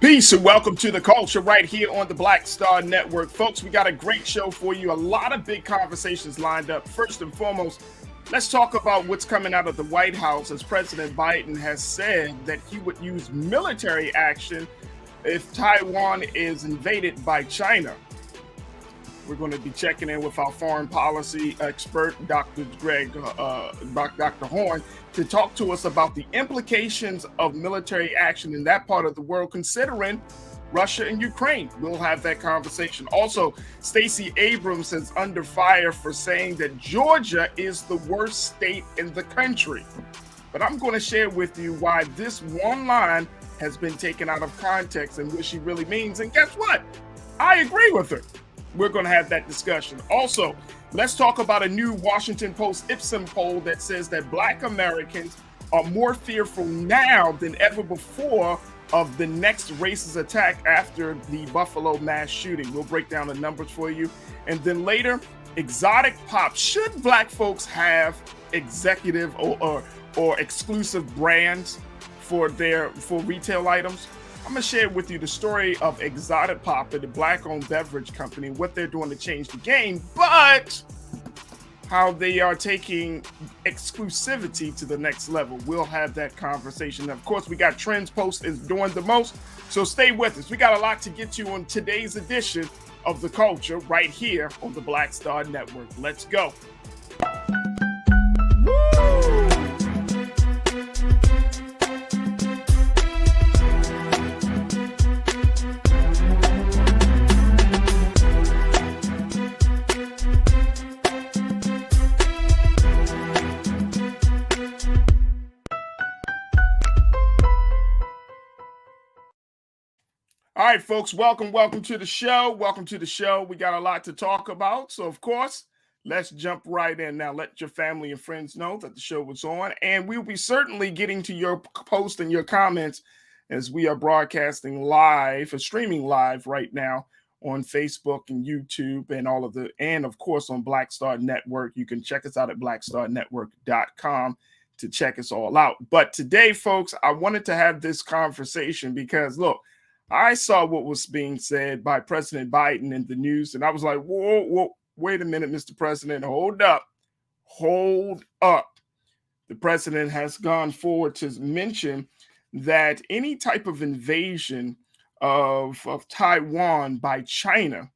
Peace and welcome to the culture right here on the Black Star Network. Folks, we got a great show for you. A lot of big conversations lined up. First and foremost, let's talk about what's coming out of the White House as President Biden has said that he would use military action if Taiwan is invaded by China. We're going to be checking in with our foreign policy expert, Dr. Horn, to talk to us about the implications of military action in that part of the world, considering Russia and Ukraine. We'll have that conversation. Also, Stacey Abrams is under fire for saying that Georgia is the worst state in the country. But I'm going to share with you why this one line has been taken out of context and what she really means. And guess what? I agree with her. We're going to have that discussion. Also, let's talk about a new Washington Post Ipsos poll that says that Black Americans are more fearful now than ever before of the next racist attack after the Buffalo mass shooting. We'll break down the numbers for you. And then later, exotic pop. Should Black folks have executive or exclusive brands for retail items? I'm going to share with you the story of Exotic Pop, the Black-owned beverage company, what they're doing to change the game, but how they are taking exclusivity to the next level. We'll have that conversation. Of course, we got Trends Post is doing the most, so stay with us. We got a lot to get to on today's edition of The Culture right here on the Black Star Network. Let's go. All right, folks, welcome to the show. Welcome to the show. We got a lot to talk about. So, of course, let's jump right in. Now, let your family and friends know that the show was on. And we'll be certainly getting to your posts and your comments as we are broadcasting live, or streaming live right now on Facebook and YouTube and of course, on Black Star Network. You can check us out at blackstarnetwork.com to check us all out. But today, folks, I wanted to have this conversation because, look, I saw what was being said by President Biden in the news, and I was like, whoa, wait a minute, Mr. President, hold up. The president has gone forward to mention that any type of invasion of Taiwan by China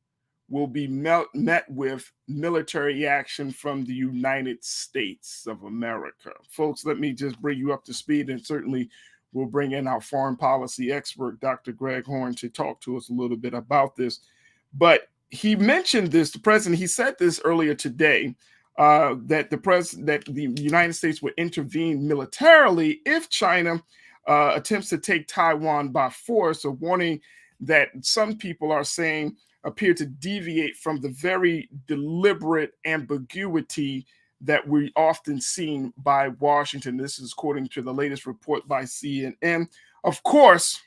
will be met with military action from the United States of America. Folks, let me just bring you up to speed, and certainly we'll bring in our foreign policy expert, Dr. Greg Horn, to talk to us a little bit about this. But he mentioned this, the president, he said this earlier today, that the United States would intervene militarily if China attempts to take Taiwan by force, a warning that some people are saying appear to deviate from the very deliberate ambiguity that we often seen by Washington. This is according to the latest report by CNN. Of course,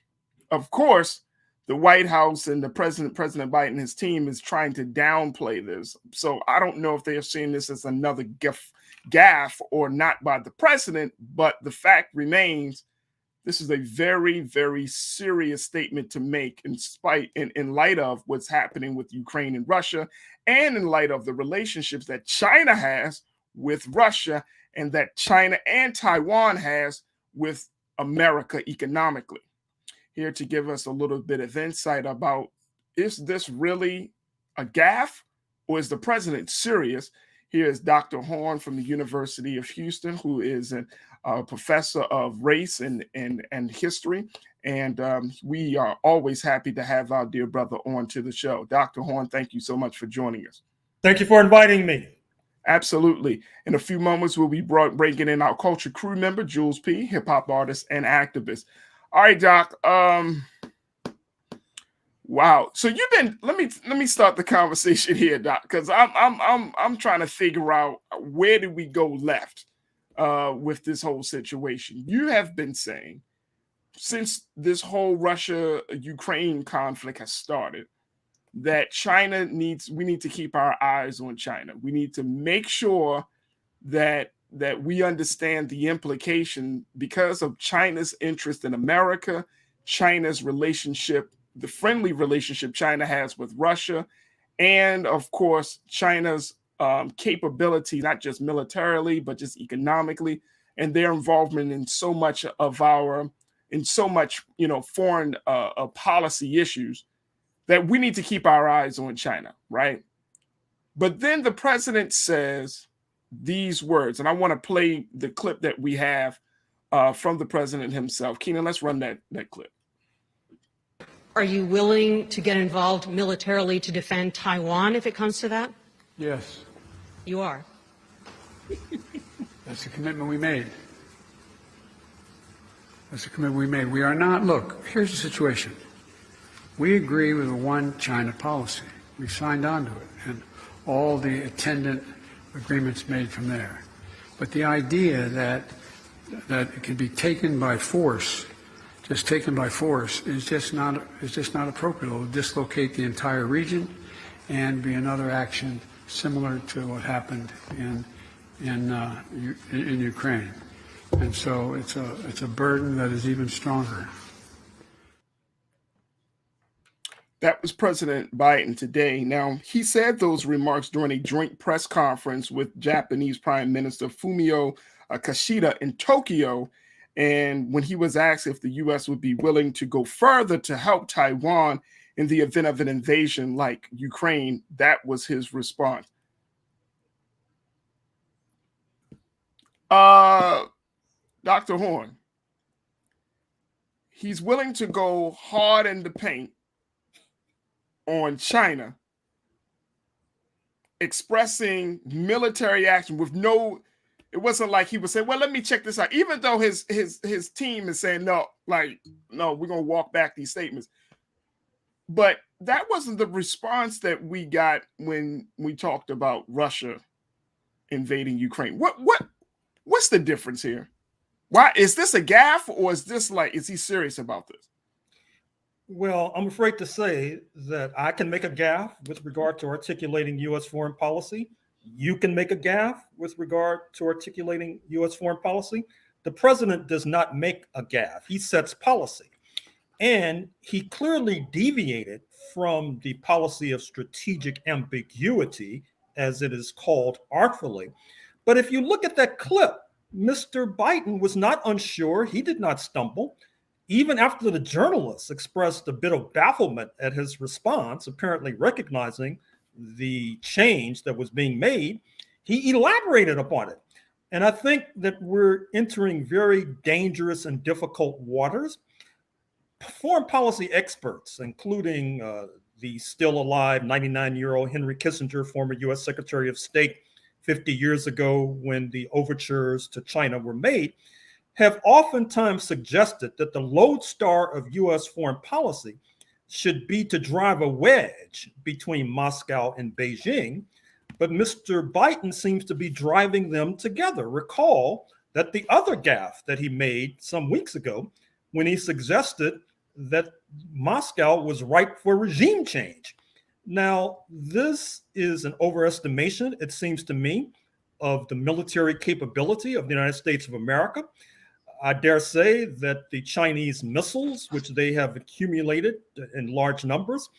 the White House and President Biden and his team is trying to downplay this. So I don't know if they are seeing this as another gaffe or not by the president, but the fact remains, this is a very, very serious statement to make in light of what's happening with Ukraine and Russia, and in light of the relationships that China has with Russia and that China and Taiwan has with America economically. Here to give us a little bit of insight about, is this really a gaffe or is the president serious? Here is Dr. Horn from the University of Houston, who is a professor of race and history. And we are always happy to have our dear brother on to the show. Dr. Horn, thank you so much for joining us. Thank you for inviting me. Absolutely. In a few moments, we'll be bringing in our culture crew member, Jules P., hip hop artist and activist. All right, Doc. Wow. So you've been. Let me start the conversation here, Doc, because I'm trying to figure out where did we go left with this whole situation. You have been saying since this whole Russia-Ukraine conflict has started that we need to keep our eyes on China. We need to make sure that we understand the implication because of China's interest in America, China's relationship, the friendly relationship China has with Russia, and of course, China's capability, not just militarily, but just economically, and their involvement in so much of in so much, foreign policy issues that we need to keep our eyes on China, right? But then the president says these words, and I want to play the clip that we have from the president himself. Keenan, let's run that clip. Are you willing to get involved militarily to defend Taiwan if it comes to that? Yes. You are. That's the commitment we made. That's the commitment we made. We are not, look, here's the situation. We agree with a one China policy. We signed on to it, and all the attendant agreements made from there. But the idea that it can be taken by force, just taken by force, is just not appropriate. It will dislocate the entire region and be another action similar to what happened in Ukraine. And so it's a burden that is even stronger. That was President Biden today. Now, he said those remarks during a joint press conference with Japanese Prime Minister Fumio Kishida in Tokyo. And when he was asked if the U.S. would be willing to go further to help Taiwan in the event of an invasion like Ukraine, that was his response. Dr. Horn, he's willing to go hard in the paint on China, expressing military action with it wasn't like he would say, well, let me check this out. Even though his team is saying, no, we're going to walk back these statements. But that wasn't the response that we got when we talked about Russia invading Ukraine. What's the difference here? Why is this a gaffe, or is he serious about this? Well, I'm afraid to say that I can make a gaffe with regard to articulating U.S. foreign policy. You can make a gaffe with regard to articulating U.S. foreign policy. The president does not make a gaffe. He sets policy. And he clearly deviated from the policy of strategic ambiguity, as it is called artfully. But if you look at that clip, Mr. Biden was not unsure. He did not stumble. Even after the journalists expressed a bit of bafflement at his response, apparently recognizing the change that was being made, he elaborated upon it. And I think that we're entering very dangerous and difficult waters. Foreign policy experts, including the still alive 99-year-old Henry Kissinger, former U.S. Secretary of State 50 years ago when the overtures to China were made, have oftentimes suggested that the lodestar of U.S. foreign policy should be to drive a wedge between Moscow and Beijing, but Mr. Biden seems to be driving them together. Recall that the other gaffe that he made some weeks ago when he suggested that Moscow was ripe for regime change. Now, this is an overestimation, it seems to me, of the military capability of the United States of America. I dare say that the Chinese missiles, which they have accumulated in large numbers,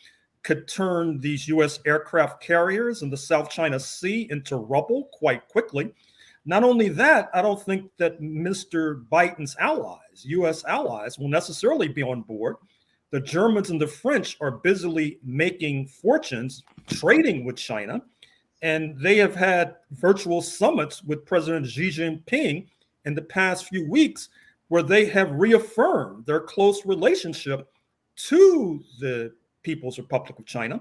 could turn these U.S. aircraft carriers in the South China Sea into rubble quite quickly. Not only that, I don't think that Mr. Biden's allies, U.S. allies, will necessarily be on board. The Germans and the French are busily making fortunes trading with China, and they have had virtual summits with President Xi Jinping in the past few weeks where they have reaffirmed their close relationship to the People's Republic of China.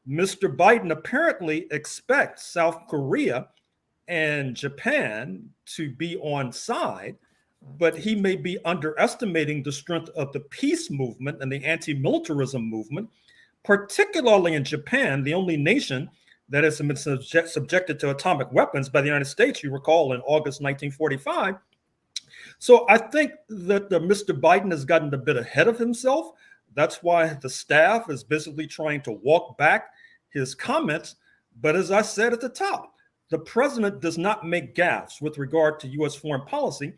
Mr. Biden apparently expects South Korea and Japan to be on side, but he may be underestimating the strength of the peace movement and the anti-militarism movement, particularly in Japan, the only nation that has been subjected to atomic weapons by the United States, you recall, in August 1945. So I think that Mr. Biden has gotten a bit ahead of himself. That's why the staff is busily trying to walk back his comments. But as I said at the top, the president does not make gaffes with regard to U.S. foreign policy.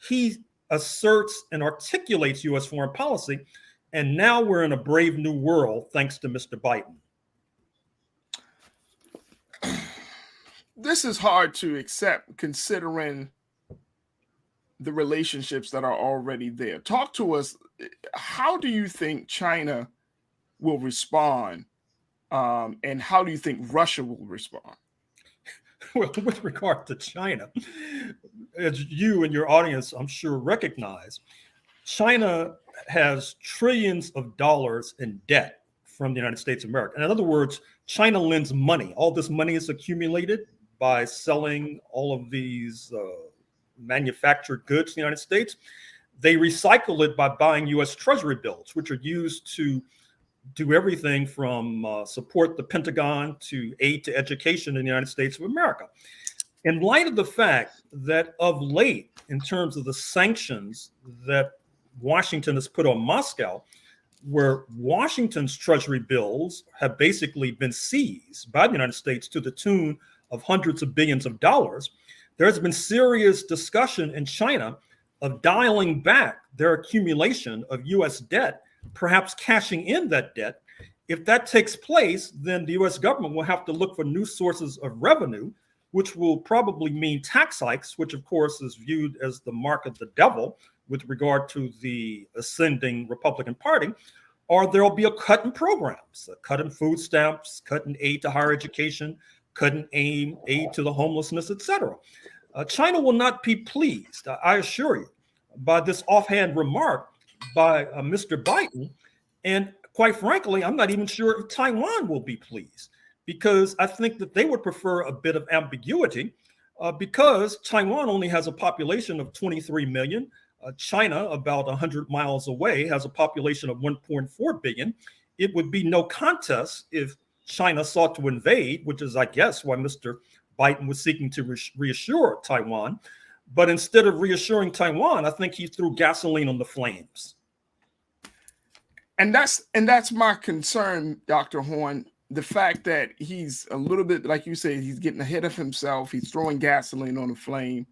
He asserts and articulates U.S. foreign policy. And now we're in a brave new world thanks to Mr. Biden. This is hard to accept considering the relationships that are already there. Talk to us. How do you think China will respond? And how do you think Russia will respond? Well, with regard to China, as you and your audience, I'm sure, recognize, China has trillions of dollars in debt from the United States of America. In other words, China lends money. All this money is accumulated by selling all of these manufactured goods in the United States. They recycle it by buying U.S. Treasury bills, which are used to do everything from support the Pentagon to aid to education in the United States of America. In light of the fact that of late, in terms of the sanctions that Washington has put on Moscow, where Washington's Treasury bills have basically been seized by the United States to the tune of hundreds of billions of dollars, there has been serious discussion in China of dialing back their accumulation of U.S. debt, perhaps cashing in that debt. If that takes place, then the U.S. government will have to look for new sources of revenue, which will probably mean tax hikes, which of course is viewed as the mark of the devil with regard to the ascending Republican Party, or there'll be a cut in programs, a cut in food stamps, cut in aid to higher education, cut in aid to the homelessness, etc. China will not be pleased, I assure you, by this offhand remark by Mr. Biden. And quite frankly, I'm not even sure if Taiwan will be pleased, because I think that they would prefer a bit of ambiguity because Taiwan only has a population of 23 million. China, about 100 miles away, has a population of 1.4 billion. It would be no contest if China sought to invade, which is, I guess, why Mr. Biden was seeking to reassure Taiwan. But instead of reassuring Taiwan, I think he threw gasoline on the flames. And that's my concern, Dr. Horn. The fact that he's a little bit, like you said, he's getting ahead of himself. He's throwing gasoline on the flame.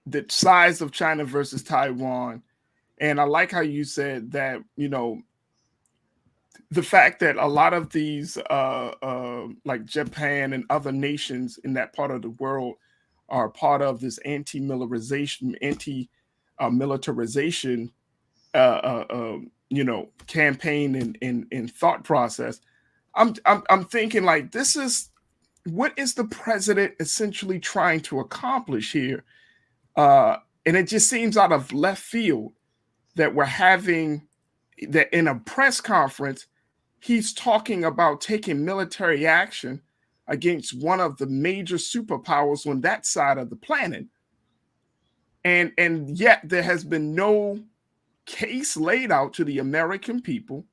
The size of China versus Taiwan. And I like how you said that, the fact that a lot of these, like Japan and other nations in that part of the world, are part of this anti-militarization, campaign and thought process. I'm thinking, like, this is what is the president essentially trying to accomplish here? And it just seems out of left field that we're having that in a press conference, he's talking about taking military action against one of the major superpowers on that side of the planet. And yet there has been no case laid out to the American people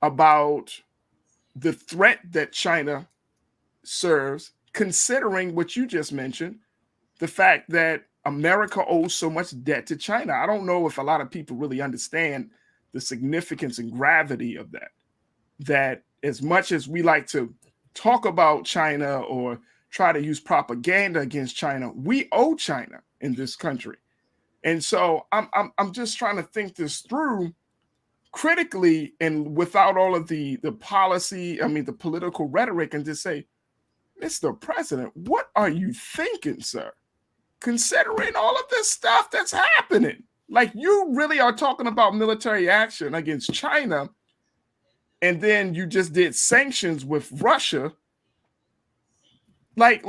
about the threat that China serves, considering what you just mentioned, the fact that America owes so much debt to China. I don't know if a lot of people really understand the significance and gravity of that. That as much as we like to talk about China or try to use propaganda against China, we owe China in this country. And so I'm just trying to think this through critically and without all of the policy, the political rhetoric, and just say, Mr. President, what are you thinking, sir? Considering all of this stuff that's happening, like, you really are talking about military action against China, and then you just did sanctions with Russia. Like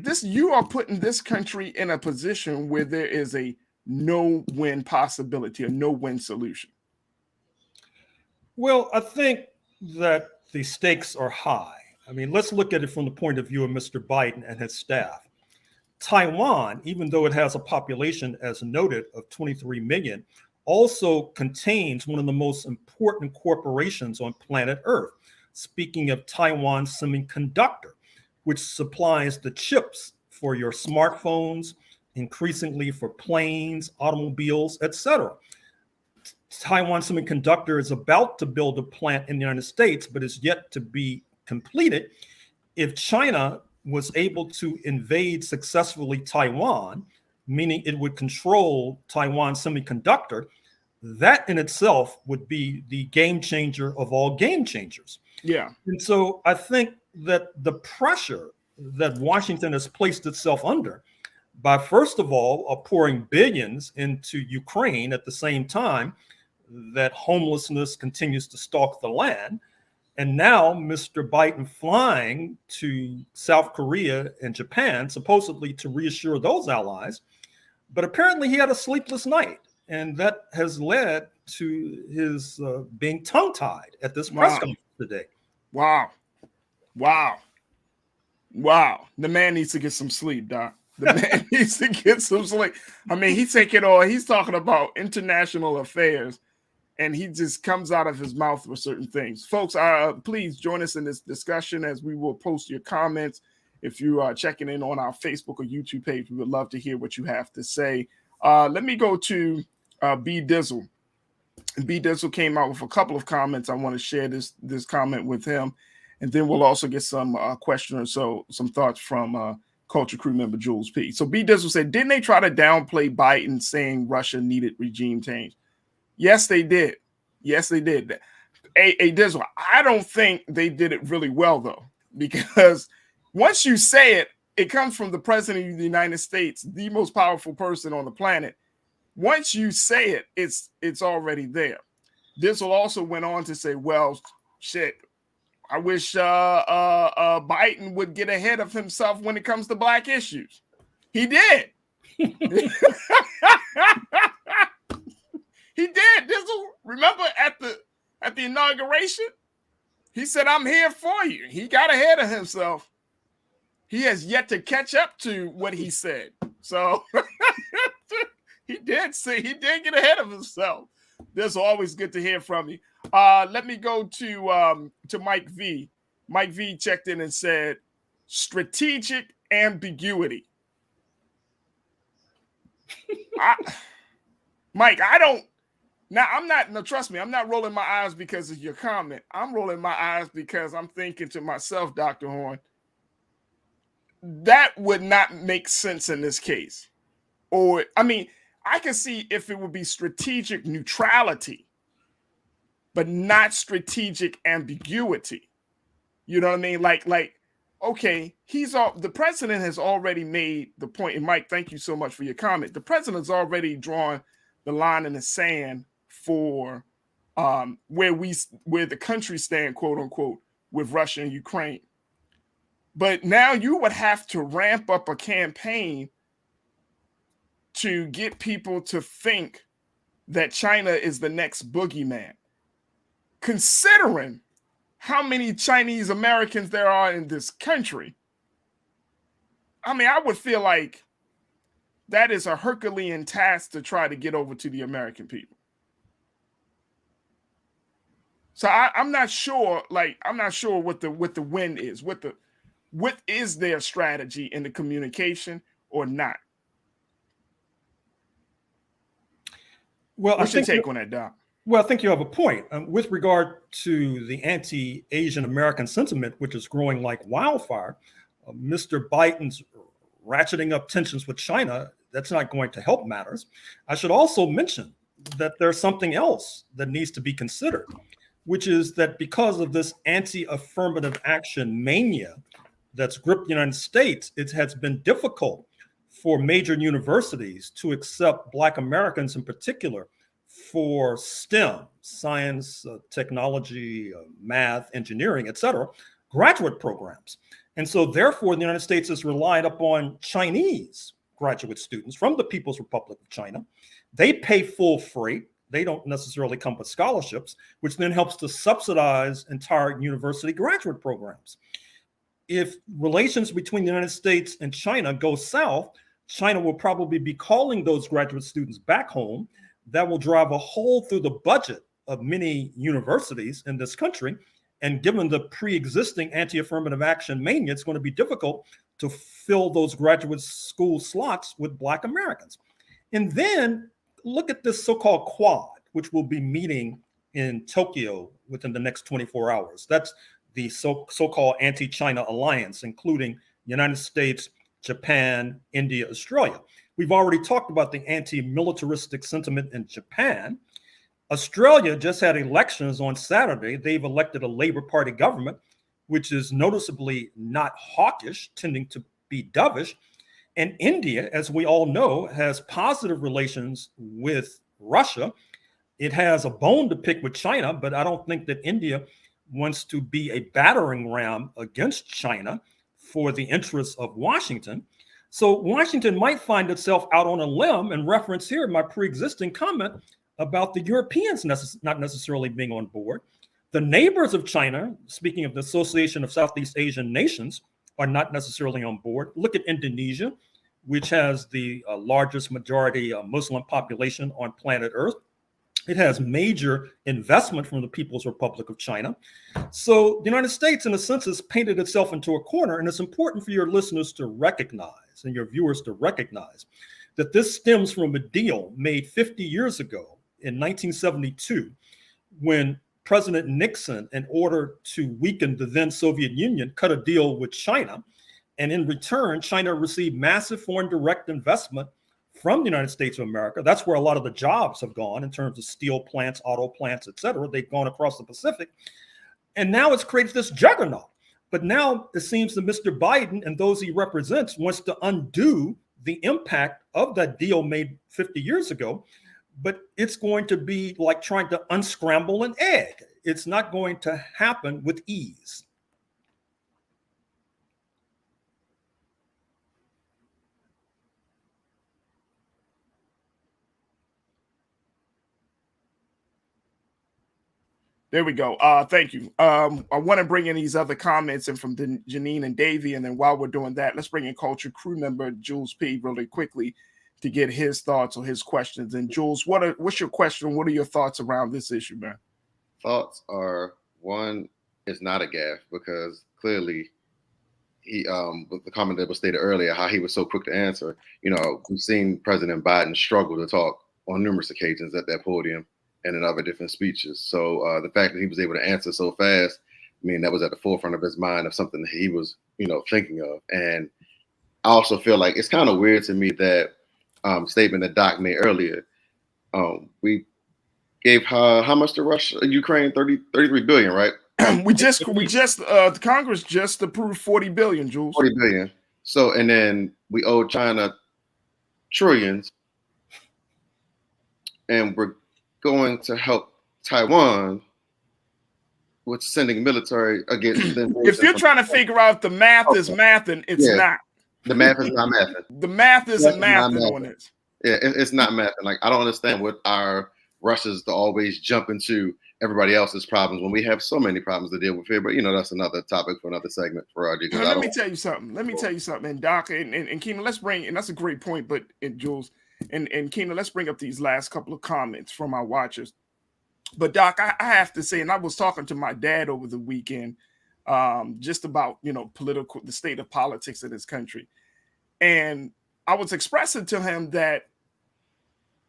this, you are putting this country in a position where there is a no-win possibility, a no-win solution. Well, I think that the stakes are high. Let's look at it from the point of view of Mr. Biden and his staff. Taiwan, even though it has a population, as noted, of 23 million, also contains one of the most important corporations on planet Earth. Speaking of Taiwan Semiconductor, which supplies the chips for your smartphones, increasingly for planes, automobiles, etc. Taiwan Semiconductor is about to build a plant in the United States, but is yet to be completed. If China was able to invade successfully Taiwan, meaning it would control Taiwan semiconductor, that in itself would be the game changer of all game changers. Yeah. And so I think that the pressure that Washington has placed itself under by, first of all, pouring billions into Ukraine at the same time that homelessness continues to stalk the land. And now Mr. Biden flying to South Korea and Japan, supposedly to reassure those allies. But apparently he had a sleepless night. And that has led to his being tongue-tied at this press conference today. Wow. The man needs to get some sleep, Doc. The man needs to get some sleep. I mean, he's talking about international affairs, and he just comes out of his mouth with certain things. Folks, please join us in this discussion as we will post your comments. If you are checking in on our Facebook or YouTube page, we would love to hear what you have to say. Let me go to B Dizzle. B Dizzle came out with a couple of comments. I want to share this comment with him, and then we'll also get some questioners, so some thoughts from Culture Crew member Jules P. So B Dizzle said, didn't they try to downplay Biden saying Russia needed regime change? Yes, they did. A Dizzle, I don't think they did it really well, though, because once you say it, it comes from the president of the United States, the most powerful person on the planet. Once you say it, it's already there. Dizzle also went on to say, well, shit, I wish Biden would get ahead of himself when it comes to black issues. He did. He did. Dizzle, remember at the inauguration, he said, I'm here for you. He got ahead of himself. He has yet to catch up to what he said. So he did get ahead of himself. This is always good to hear from you. Let me go to Mike V. Mike V checked in and said, strategic ambiguity. Mike, trust me, I'm not rolling my eyes because of your comment. I'm rolling my eyes because I'm thinking to myself, Dr. Horn, that would not make sense in this case. Or, I mean, I can see if it would be strategic neutrality, but not strategic ambiguity. You know what I mean? Like, okay, the president has already made the point. And Mike, thank you so much for your comment. The president's already drawn the line in the sand for where the country stand, quote unquote, with Russia and Ukraine. But now you would have to ramp up a campaign to get people to think that China is the next boogeyman. Considering how many Chinese Americans there are in this country, I mean, I would feel like that is a Herculean task to try to get over to the American people. So I'm not sure what the win is, what is their strategy in the communication or not. Well, What's your take on that, Doc? Well, I think you have a point. With regard to the anti-Asian American sentiment, which is growing like wildfire, Mr. Biden's ratcheting up tensions with China, that's not going to help matters. I should also mention that there's something else that needs to be considered, which is that because of this anti-affirmative action mania that's gripped the United States, it has been difficult for major universities to accept Black Americans in particular for STEM, science, technology, math, engineering, et cetera, graduate programs. And so therefore, the United States has relied upon Chinese graduate students from the People's Republic of China. They pay full freight. They don't necessarily come with scholarships, which then helps to subsidize entire university graduate programs. If relations between the United States and China go south, China will probably be calling those graduate students back home. That will drive a hole through the budget of many universities in this country. And given the pre-existing anti-affirmative action mania, it's going to be difficult to fill those graduate school slots with Black Americans. And then look at this so-called Quad, which will be meeting in Tokyo within the next 24 hours. That's the so-called anti-China alliance, including United States, Japan, India, Australia. We've already talked about the anti-militaristic sentiment in Japan. Australia just had elections on Saturday. They've elected a Labour Party government, which is noticeably not hawkish, tending to be dovish. And India, as we all know, has positive relations with Russia. It has a bone to pick with China, but I don't think that India wants to be a battering ram against China for the interests of Washington. So Washington might find itself out on a limb, and reference here my pre-existing comment about the Europeans not necessarily being on board. The neighbors of China, speaking of the Association of Southeast Asian Nations, are not necessarily on board. Look at Indonesia, which has the largest majority Muslim population on planet Earth. It has major investment from the People's Republic of China. So the United States, in a sense, has painted itself into a corner, and it's important for your listeners to recognize and your viewers to recognize that this stems from a deal made 50 years ago in 1972, when President Nixon, in order to weaken the then Soviet Union, cut a deal with China. And in return, China received massive foreign direct investment from the United States of America. That's where a lot of the jobs have gone in terms of steel plants, auto plants, et cetera. They've gone across the Pacific. And now it's created this juggernaut. But now it seems that Mr. Biden and those he represents wants to undo the impact of that deal made 50 years ago. But it's going to be like trying to unscramble an egg. It's not going to happen with ease. There we go. Thank you. I want to bring in these other comments and from Janine and Davey. And then while we're doing that, let's bring in Culture crew member Jules P. really quickly to get his thoughts or his questions. And Jules, what's your question? What are your thoughts around this issue, man? Thoughts are, one, it's not a gaffe, because clearly he, with the comment that was stated earlier, how he was so quick to answer. We've seen President Biden struggle to talk on numerous occasions at that podium and in other different speeches. So the fact that he was able to answer so fast, I mean, that was at the forefront of his mind of something that he was, thinking of. And I also feel like it's kind of weird to me that statement that Doc made earlier. We gave how much to Russia, Ukraine? 33 billion, right? The Congress just approved 40 billion, Jules. 40 billion. So, and then we owe China trillions, and we're going to help Taiwan with sending military against them. If you're trying to figure out if the math is mathing, it's not. The math is not mathing. The math isn't mathing on this. Yeah, it's not mathing. Like, I don't understand what our rushes to always jump into everybody else's problems when we have so many problems to deal with here. But that's another topic for another segment, Farajii. Let me tell you something. And Doc and Keena, let's bring, and that's a great point. But Jules and Keena, let's bring up these last couple of comments from our watchers. But Doc, I have to say, and I was talking to my dad over the weekend, just about the state of politics in this country, and I was expressing to him that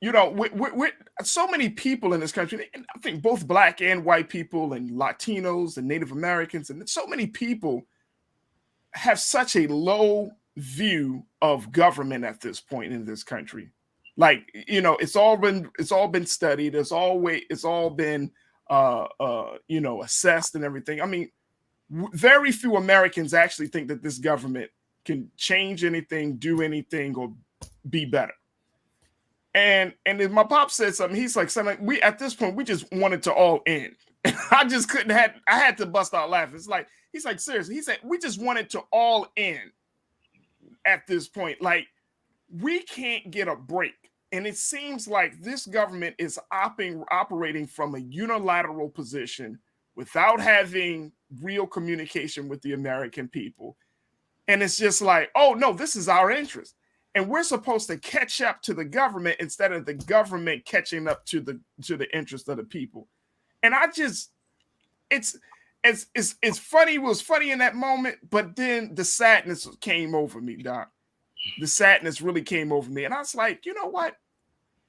we're so many people in this country, and I think both black and white people and Latinos and Native Americans, and so many people have such a low view of government at this point in this country. Like, it's all been studied. It's all been assessed and everything. I mean, very few Americans actually think that this government can change anything, do anything, or be better. And then my pop said something. He's like, son, we at this point, we just wanted to all end. I just I had to bust out laughing. It's like, he's like, seriously. He said, we just wanted to all end at this point. Like, we can't get a break. And it seems like this government is operating from a unilateral position without having real communication with the American people. And it's just like, oh, no, this is our interest. And we're supposed to catch up to the government instead of the government catching up to the interest of the people. And it's funny. It was funny in that moment, but then the sadness came over me, Doc. The sadness really came over me. And I was like, you know what?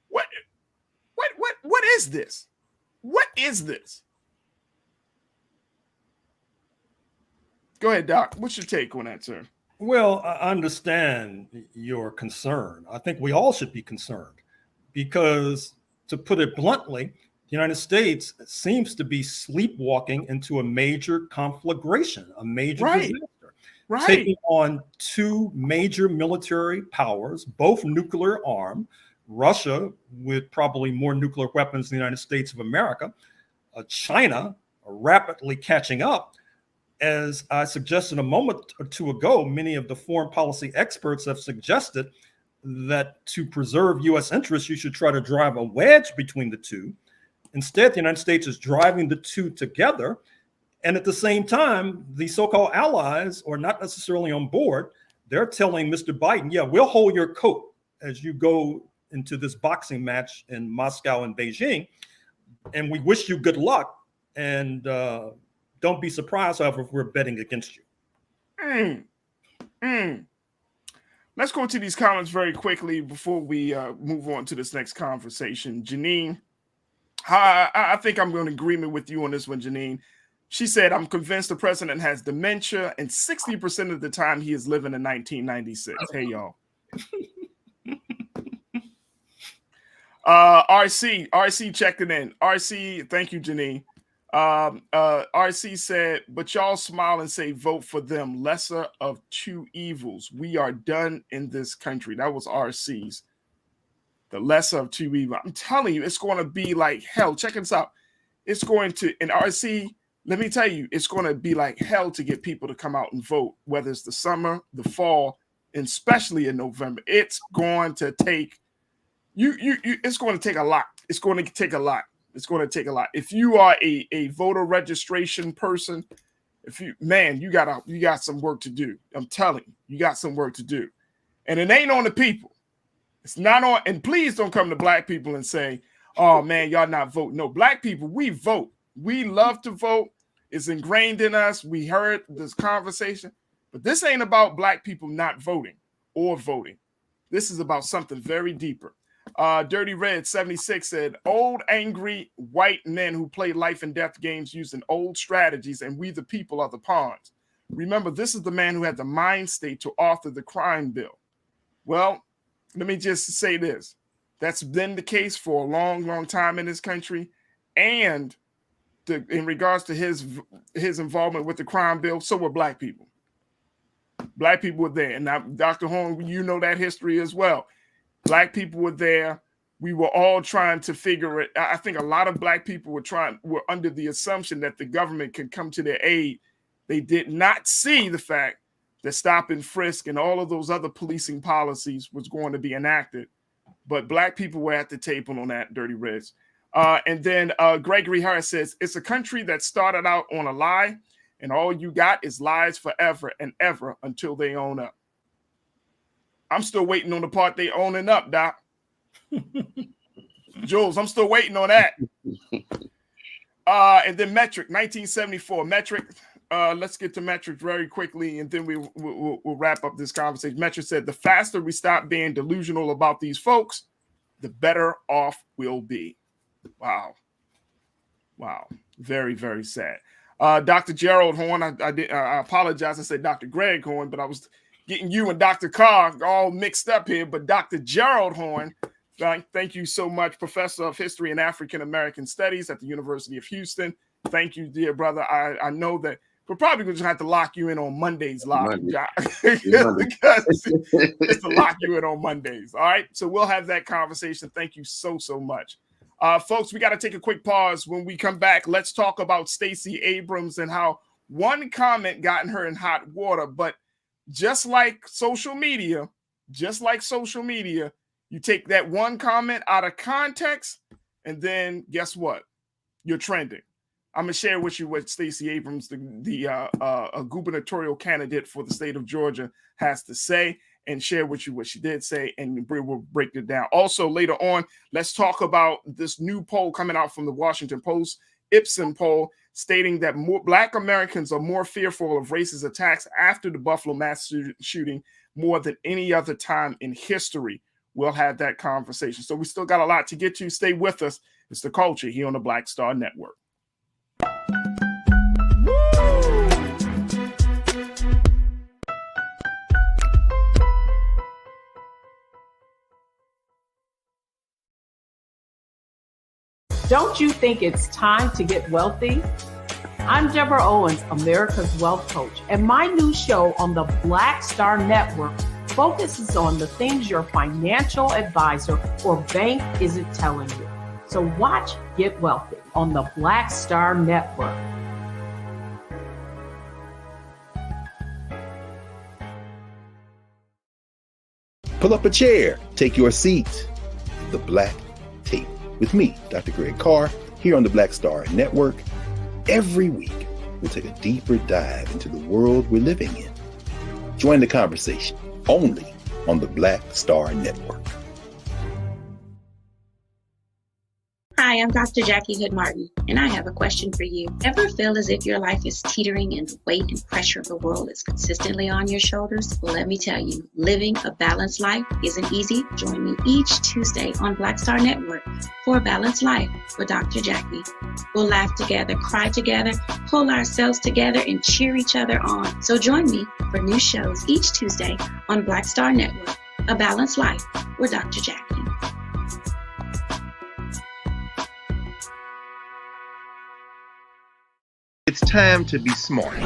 What is this? What is this? Go ahead, Doc. What's your take on that, sir? Well, I understand your concern. I think we all should be concerned because, to put it bluntly, the United States seems to be sleepwalking into a major conflagration, a major Right, disaster, right, taking on two major military powers, both nuclear armed, Russia with probably more nuclear weapons than the United States of America, China rapidly catching up. As I suggested a moment or two ago, many of the foreign policy experts have suggested that to preserve US interests, you should try to drive a wedge between the two. Instead, the United States is driving the two together. And at the same time, the so-called allies are not necessarily on board. They're telling Mr. Biden, yeah, we'll hold your coat as you go into this boxing match in Moscow and Beijing. And we wish you good luck. And don't be surprised, however, if we're betting against you. Let's go to these comments very quickly before we move on to this next conversation. Janine, I think I'm in agreement with you on this one, Janine. She said, I'm convinced the president has dementia, and 60% of the time he is living in 1996. Hey, y'all. RC checking in. RC, thank you, Janine. RC said, but y'all smile and say vote for them, lesser of two evils. We are done in this country. That was RC's. The lesser of two evils. I'm telling you, it's going to be like hell. Check this out. It's going to, and RC, let me tell you, it's going to be like hell to get people to come out and vote, whether it's the summer, the fall, and especially in November. It's going to take it's going to take a lot. It's going to take a lot. It's going to take a lot. If you are a voter registration person, you got some work to do. I'm telling you, you got some work to do. And it ain't on the people. It's not on, and please don't come to black people and say, oh man, y'all not voting. No, black people, we vote. We love to vote. It's ingrained in us. We heard this conversation, but this ain't about black people not voting or voting. This is about something very deeper. Dirty Red 76 said, old angry white men who play life and death games using old strategies, and we the people are the pawns. Remember, this is the man who had the mind state to author the crime bill. Well, let me just say this. That's been the case for a long, long time in this country. And in regards to his involvement with the crime bill, so were black people. Black people were there. And now, Dr. Horn, you know that history as well. Black people were there. We were all trying to figure it. I think a lot of black people were under the assumption that the government could come to their aid. They did not see the fact that stop and frisk and all of those other policing policies was going to be enacted. But black people were at the table on that, Dirty Reds. And then Gregory Harris says, it's a country that started out on a lie, and all you got is lies forever and ever until they own up. I'm still waiting on the part they owning up, Doc. Jules, I'm still waiting on that. And then Metric, 1974. Metric, let's get to Metric very quickly, and then we'll wrap up this conversation. Metric said, the faster we stop being delusional about these folks, the better off we'll be. Wow. Very, very sad. Dr. Gerald Horn, I apologize. I said Dr. Greg Horn, but I was getting you and Dr. Carr all mixed up here. But Dr. Gerald Horn, thank you so much, Professor of History and African American Studies at the University of Houston. Thank you, dear brother. I know that we're probably going to have to lock you in on Mondays live. Just to lock you in on Mondays. All right. So we'll have that conversation. Thank you so much. Folks, we got to take a quick pause. When we come back, let's talk about Stacey Abrams and how one comment gotten her in hot water. But just like social media, you take that one comment out of context, and then guess what? You're trending. I'm going to share with you what Stacey Abrams, the gubernatorial candidate for the state of Georgia, has to say, and share with you what she did say, and we'll break it down. Also, later on, let's talk about this new poll coming out from the Washington Post, Ipsen poll, stating that more Black Americans are more fearful of racist attacks after the Buffalo mass shooting more than any other time in history. We'll have that conversation. So we still got a lot to get to. Stay with us. It's The Culture here on the Black Star Network. Don't you think it's time to get wealthy? I'm Deborah Owens, America's Wealth Coach, and my new show on the Black Star Network focuses on the things your financial advisor or bank isn't telling you. So watch Get Wealthy on the Black Star Network. Pull up a chair, take your seat. The Black Tape with me, Dr. Greg Carr, here on the Black Star Network. Every week, we'll take a deeper dive into the world we're living in. Join the conversation only on the Black Star Network. Hi, I'm Dr. Jackie Hood Martin, and I have a question for you. Ever feel as if your life is teetering and the weight and pressure of the world is consistently on your shoulders? Well, let me tell you, living a balanced life isn't easy. Join me each Tuesday on Black Star Network for a Balanced Life with Dr. Jackie. We'll laugh together, cry together, pull ourselves together, and cheer each other on. So join me for new shows each Tuesday on Black Star Network, A Balanced Life with Dr. Jackie. It's time to be smart.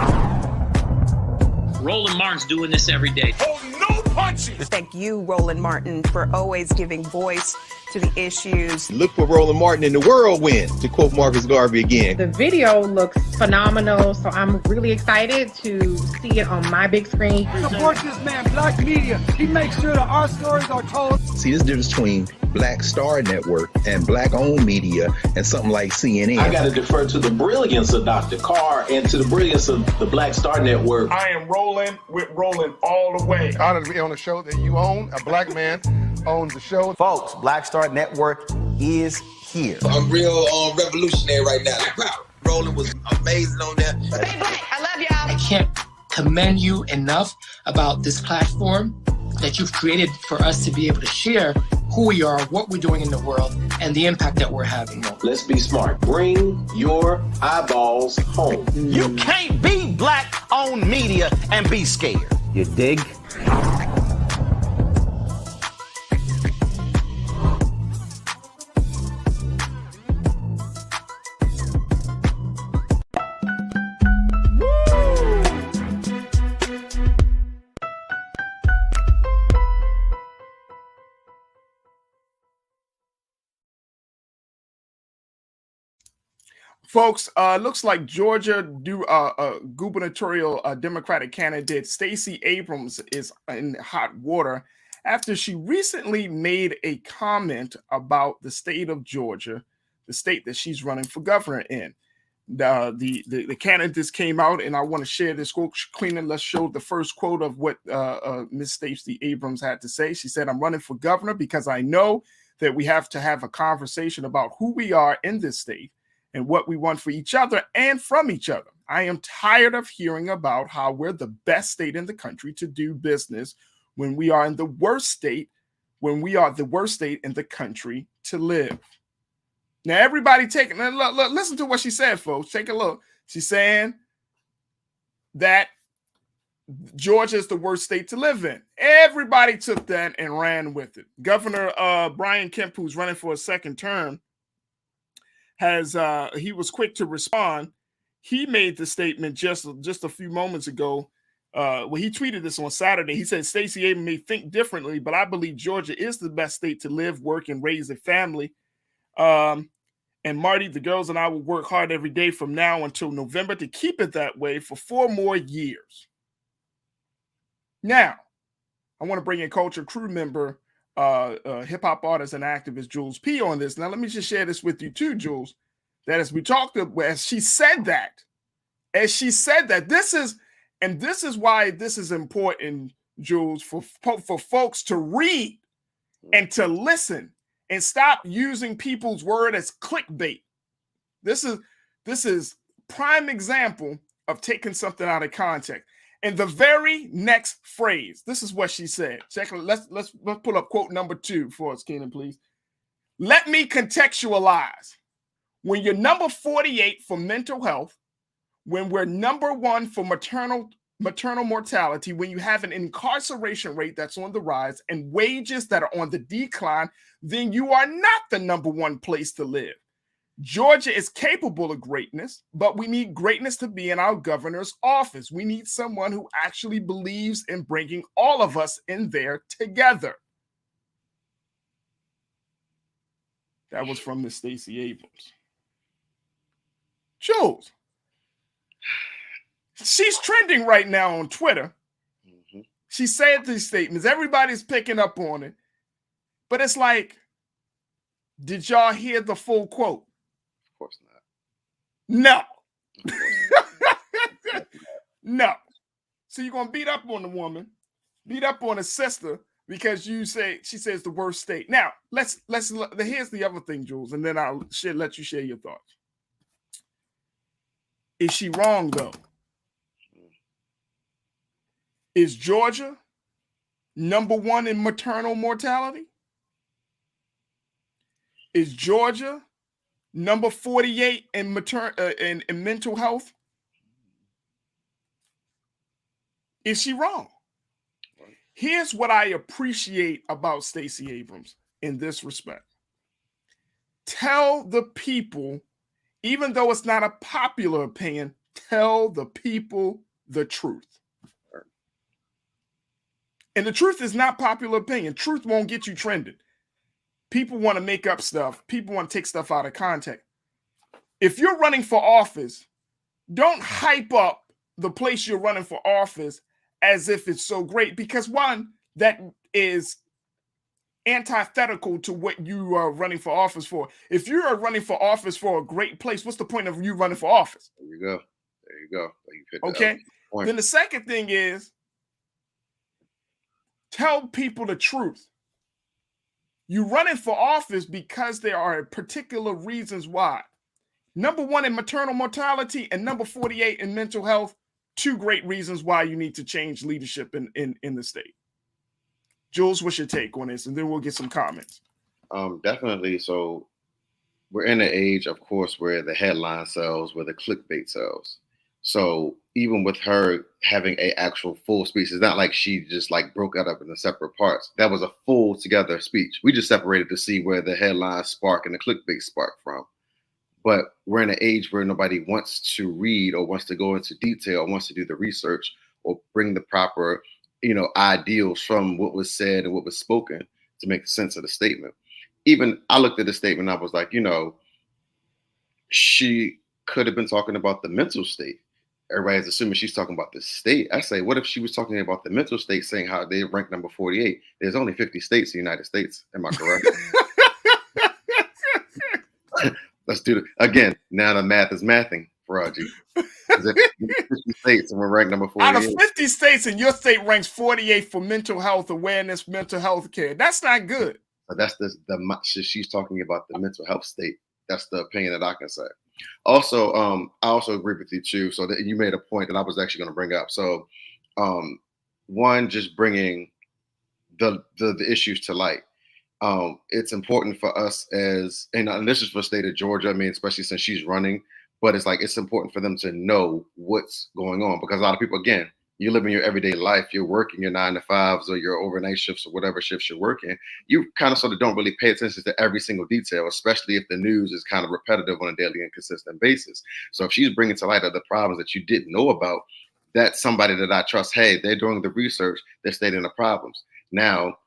Roland Martin's doing this every day. Oh, no punching! Thank you, Roland Martin, for always giving voice to the issues. Look for Roland Martin in the whirlwind, to quote Marcus Garvey again. The video looks phenomenal, so I'm really excited to see it on my big screen. Support this man, Black Media. He makes sure that our stories are told. See, this difference between Black Star Network and Black-owned media and something like CNN. I got to defer to the brilliance of Dr. Carr and to the brilliance of the Black Star Network. I am rolling with Roland all the way. Honored to be on a show that you own. A black man owns the show. Folks, Black Star Network is here. I'm real revolutionary right now. Roland was amazing on there. Stay black. I love y'all. I can't commend you enough about this platform that you've created for us to be able to share who we are, what we're doing in the world, and the impact that we're having. Let's be smart. Bring your eyeballs home. You can't be Black-owned media and be scared. You dig? Folks, looks like Georgia gubernatorial Democratic candidate Stacey Abrams is in hot water after she recently made a comment about the state of Georgia, the state that she's running for governor in. The candidates came out, and I want to share this quote. Cleaner, let's show the first quote of what Ms. Stacey Abrams had to say. She said, "I'm running for governor because I know that we have to have a conversation about who we are in this state and what we want for each other and from each other. I am tired of hearing about how we're the best state in the country to do business when we are in the worst state, when we are the worst state in the country to live." Now, everybody listen to what she said, folks. Take a look. She's saying that Georgia is the worst state to live in. Everybody took that and ran with it. Governor Brian Kemp, who's running for a second term, he was quick to respond. He made the statement just a few moments ago. He tweeted this on Saturday. He said, "Stacey Abrams may think differently, but I believe Georgia is the best state to live, work, and raise a family. And Marty, the girls and I will work hard every day from now until November to keep it that way for 4 more years." Now, I want to bring in culture crew member, hip hop artist and activist Jules P on this. Now, let me just share this with you too, Jules. That as we talked about, as she said that, this is why this is important, Jules, for folks to read and to listen and stop using people's word as clickbait. This is prime example of taking something out of context. And the very next phrase, this is what she said. Check. Let's pull up quote number 2 for us, Keenan, please. "Let me contextualize. When you're number 48 for mental health, when we're number 1 for maternal mortality, when you have an incarceration rate that's on the rise and wages that are on the decline, then you are not the number 1 place to live. Georgia is capable of greatness, but we need greatness to be in our governor's office. We need someone who actually believes in bringing all of us in there together. That was from Miss Stacey Abrams. Jules, she's trending right now on Twitter. She said these statements. Everybody's picking up on it. But it's like, did y'all hear the full quote? Of course not. No. No. So you're going to beat up on the woman, beat up on a sister because she says the worst state. Now, here's the other thing, Jules, and then I'll let you share your thoughts. Is she wrong, though? Is Georgia number 1 in maternal mortality? Is Georgia number 48 in mental health? Is she wrong? Here's what I appreciate about Stacey Abrams in this respect. Tell the people, even though it's not a popular opinion, tell the people the truth. And the truth is not popular opinion. Truth won't get you trending. People want to make up stuff. People want to take stuff out of context. If you're running for office, don't hype up the place you're running for office as if it's so great, because one, that is antithetical to what you are running for office for. If you are running for office for a great place, what's the point of you running for office? There you go. There you go. Okay. Then the second thing is, tell people the truth. You're running for office because there are particular reasons why. Number 1 in maternal mortality and number 48 in mental health. 2 great reasons why you need to change leadership in the state. Jules, what's your take on this? And then we'll get some comments. Definitely. So we're in an age, of course, where the headline sells, where the clickbait sells. So even with her having a actual full speech, it's not like she just like broke it up into separate parts. That was a full together speech. We just separated to see where the headline spark and the clickbait spark from. But we're in an age where nobody wants to read or wants to go into detail or wants to do the research or bring the proper, ideals from what was said and what was spoken to make sense of the statement. Even I looked at the statement, I was like, she could have been talking about the mental state. Everybody's assuming she's talking about the state. I say, what if she was talking about the mental state, saying how they rank number 48? There's only 50 states in the United States. Am I correct? Let's do it again. Now the math is mathing, Farajii. 50 states and we're ranked number 48. Out of 50 states, and your state ranks 48 for mental health awareness, mental health care. That's not good. But that's she's talking about the mental health state. That's the opinion that I can say. Also, I also agree with you too. So that you made a point that I was actually going to bring up. So, one, just bringing the issues to light. It's important for us and this is for the state of Georgia. I mean, especially since she's running, but it's important for them to know what's going on, because a lot of people, again, you live in your everyday life, you're working your 9-to-5s or your overnight shifts or whatever shifts you're working. You kind of sort of don't really pay attention to every single detail, especially if the news is kind of repetitive on a daily and consistent basis. So if she's bringing to light other problems that you didn't know about, that's somebody that I trust. Hey, they're doing the research, they're stating the problems. Now,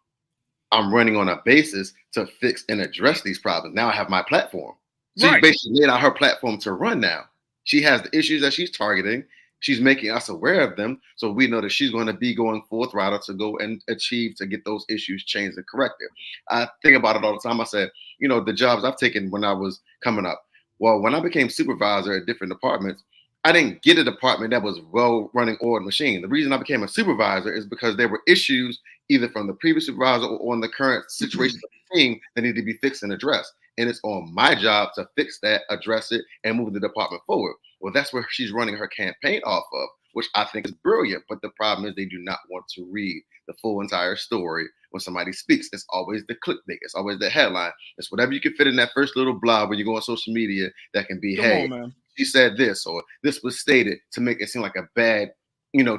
I'm running on a basis to fix and address these problems. Now I have my platform. So she basically laid out her platform to run now. She has the issues that she's targeting. She's making us aware of them. So we know that she's going to be going full throttle to go and achieve to get those issues changed and corrected. I think about it all the time. I said, the jobs I've taken when I was coming up. Well, when I became supervisor at different departments, I didn't get a department that was well running oiled machine. The reason I became a supervisor is because there were issues either from the previous supervisor or on the current situation of the team that need to be fixed and addressed. And it's on my job to fix that, address it, and move the department forward. Well, that's where she's running her campaign off of, which I think is brilliant. But the problem is they do not want to read the full entire story when somebody speaks. It's always the clickbait. It's always the headline. It's whatever you can fit in that first little blog when you go on social media that can be, hey, she said this, or this was stated, to make it seem like a bad,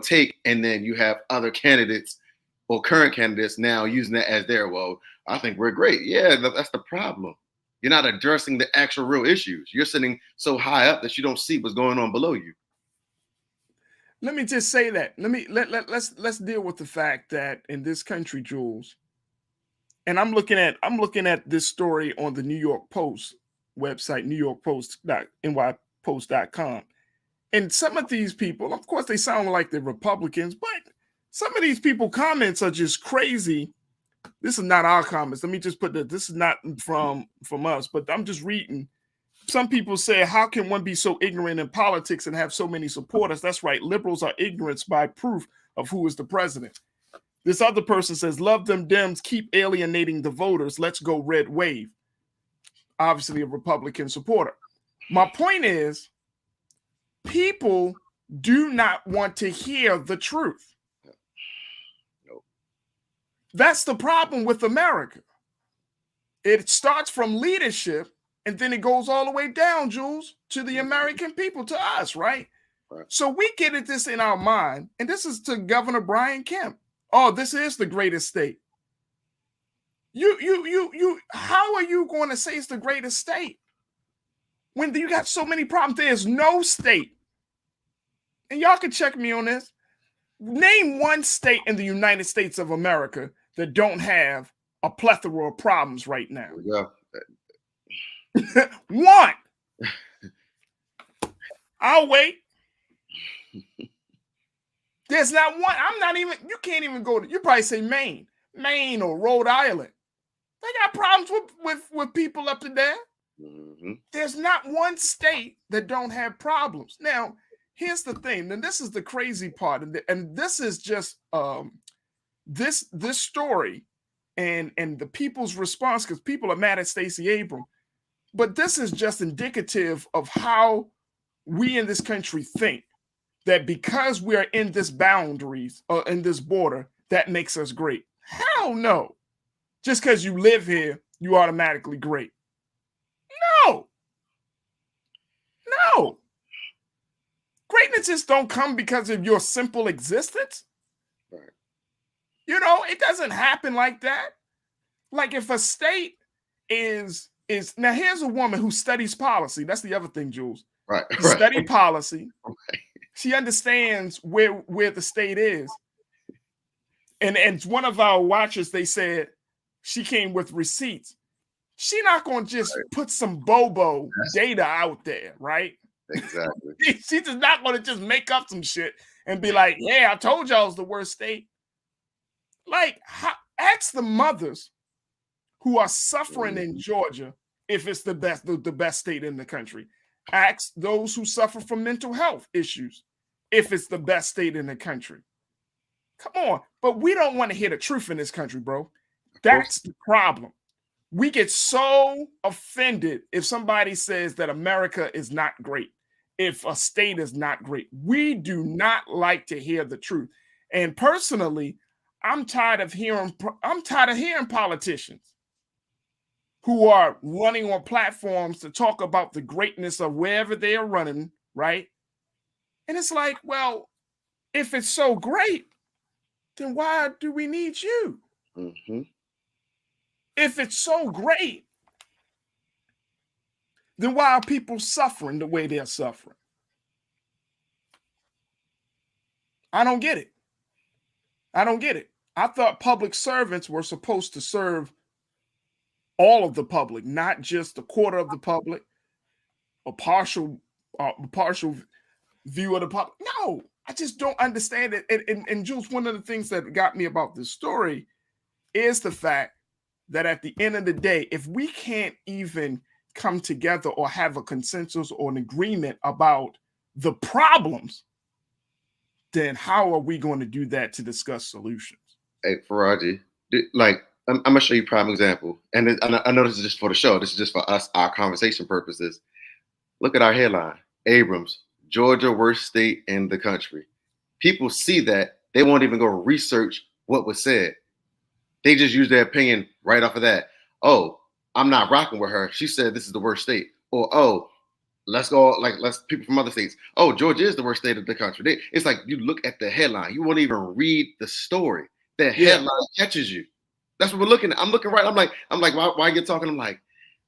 take. And then you have other candidates or current candidates now using that as their, well, I think we're great. Yeah, that's the problem. You're not addressing the actual real issues. You're sitting so high up that you don't see what's going on below you. Let me just say that. Let's deal with the fact that in this country, Jules, and I'm looking at this story on the New York Post website, NewYorkPost.nypost.com. And some of these people, of course, they sound like they're Republicans, but some of these people comments are just crazy. This is not our comments. Let me just put that. This is not from us, but I'm just reading. Some people say, how can one be so ignorant in politics and have so many supporters? That's right. Liberals are ignorance by proof of who is the president. This other person says, love them Dems, keep alienating the voters. Let's go red wave. Obviously a Republican supporter. My point is, people do not want to hear the truth. That's the problem with America. It starts from leadership and then it goes all the way down, Jules, to the American people, to us, right? So we get this in our mind, and this is to Governor Brian Kemp. Oh, this is the greatest state. How are you going to say it's the greatest state when you got so many problems? There's no state, and y'all can check me on this. Name one state in the United States of America that don't have a plethora of problems right now. Yeah. One. I'll wait. There's not one. You can't even go to, you probably say Maine or Rhode Island. They got problems with people up to there. Mm-hmm. There's not one state that don't have problems. Now, here's the thing, and this is the crazy part, and this is just this story and the people's response, because people are mad at Stacey Abrams, but this is just indicative of how we in this country think that because we are in this boundaries or in this border, that makes us great. Hell no. Just because you live here, you automatically great. No. Greatness just don't come because of your simple existence. Right. You know, it doesn't happen like that. Like if a state is now here's a woman who studies policy. That's the other thing, Jules. Right. Study policy. Right. She understands where the state is. And one of our watchers, they said she came with receipts. She not going to just put some bobo data out there, right? Exactly. She's just not going to just make up some shit and be like, yeah, I told y'all it's the worst state. Like, ask the mothers who are suffering in Georgia if it's the best state in the country. Ask those who suffer from mental health issues if it's the best state in the country. Come on. But we don't want to hear the truth in this country, bro. That's the problem. We get so offended if somebody says that America is not great, if a state is not great. We do not like to hear the truth. And personally, I'm tired of hearing politicians who are running on platforms to talk about the greatness of wherever they are running, right? And it's like, well, if it's so great, then why do we need you? Mm-hmm. If it's so great, then why are people suffering the way they're suffering? I don't get it. I thought public servants were supposed to serve all of the public, not just a quarter of the public, a partial view of the public. No, I just don't understand it. And Jules, one of the things that got me about this story is the fact that at the end of the day, if we can't even come together or have a consensus or an agreement about the problems, then how are we going to do that to discuss solutions? Hey, Farajii, I'm going to show you a prime example. And I know this is just for the show. This is just for us, our conversation purposes. Look at our headline. Abrams, Georgia, worst state in the country. People see that. They won't even go research what was said. They just use their opinion right off of that. Oh, I'm not rocking with her. She said this is the worst state. Or, oh, let's people from other states. Oh, Georgia is the worst state of the country. It's like you look at the headline. You won't even read the story. The headline catches you. That's what we're looking at. I'm looking right. I'm like, why are you talking? I'm like,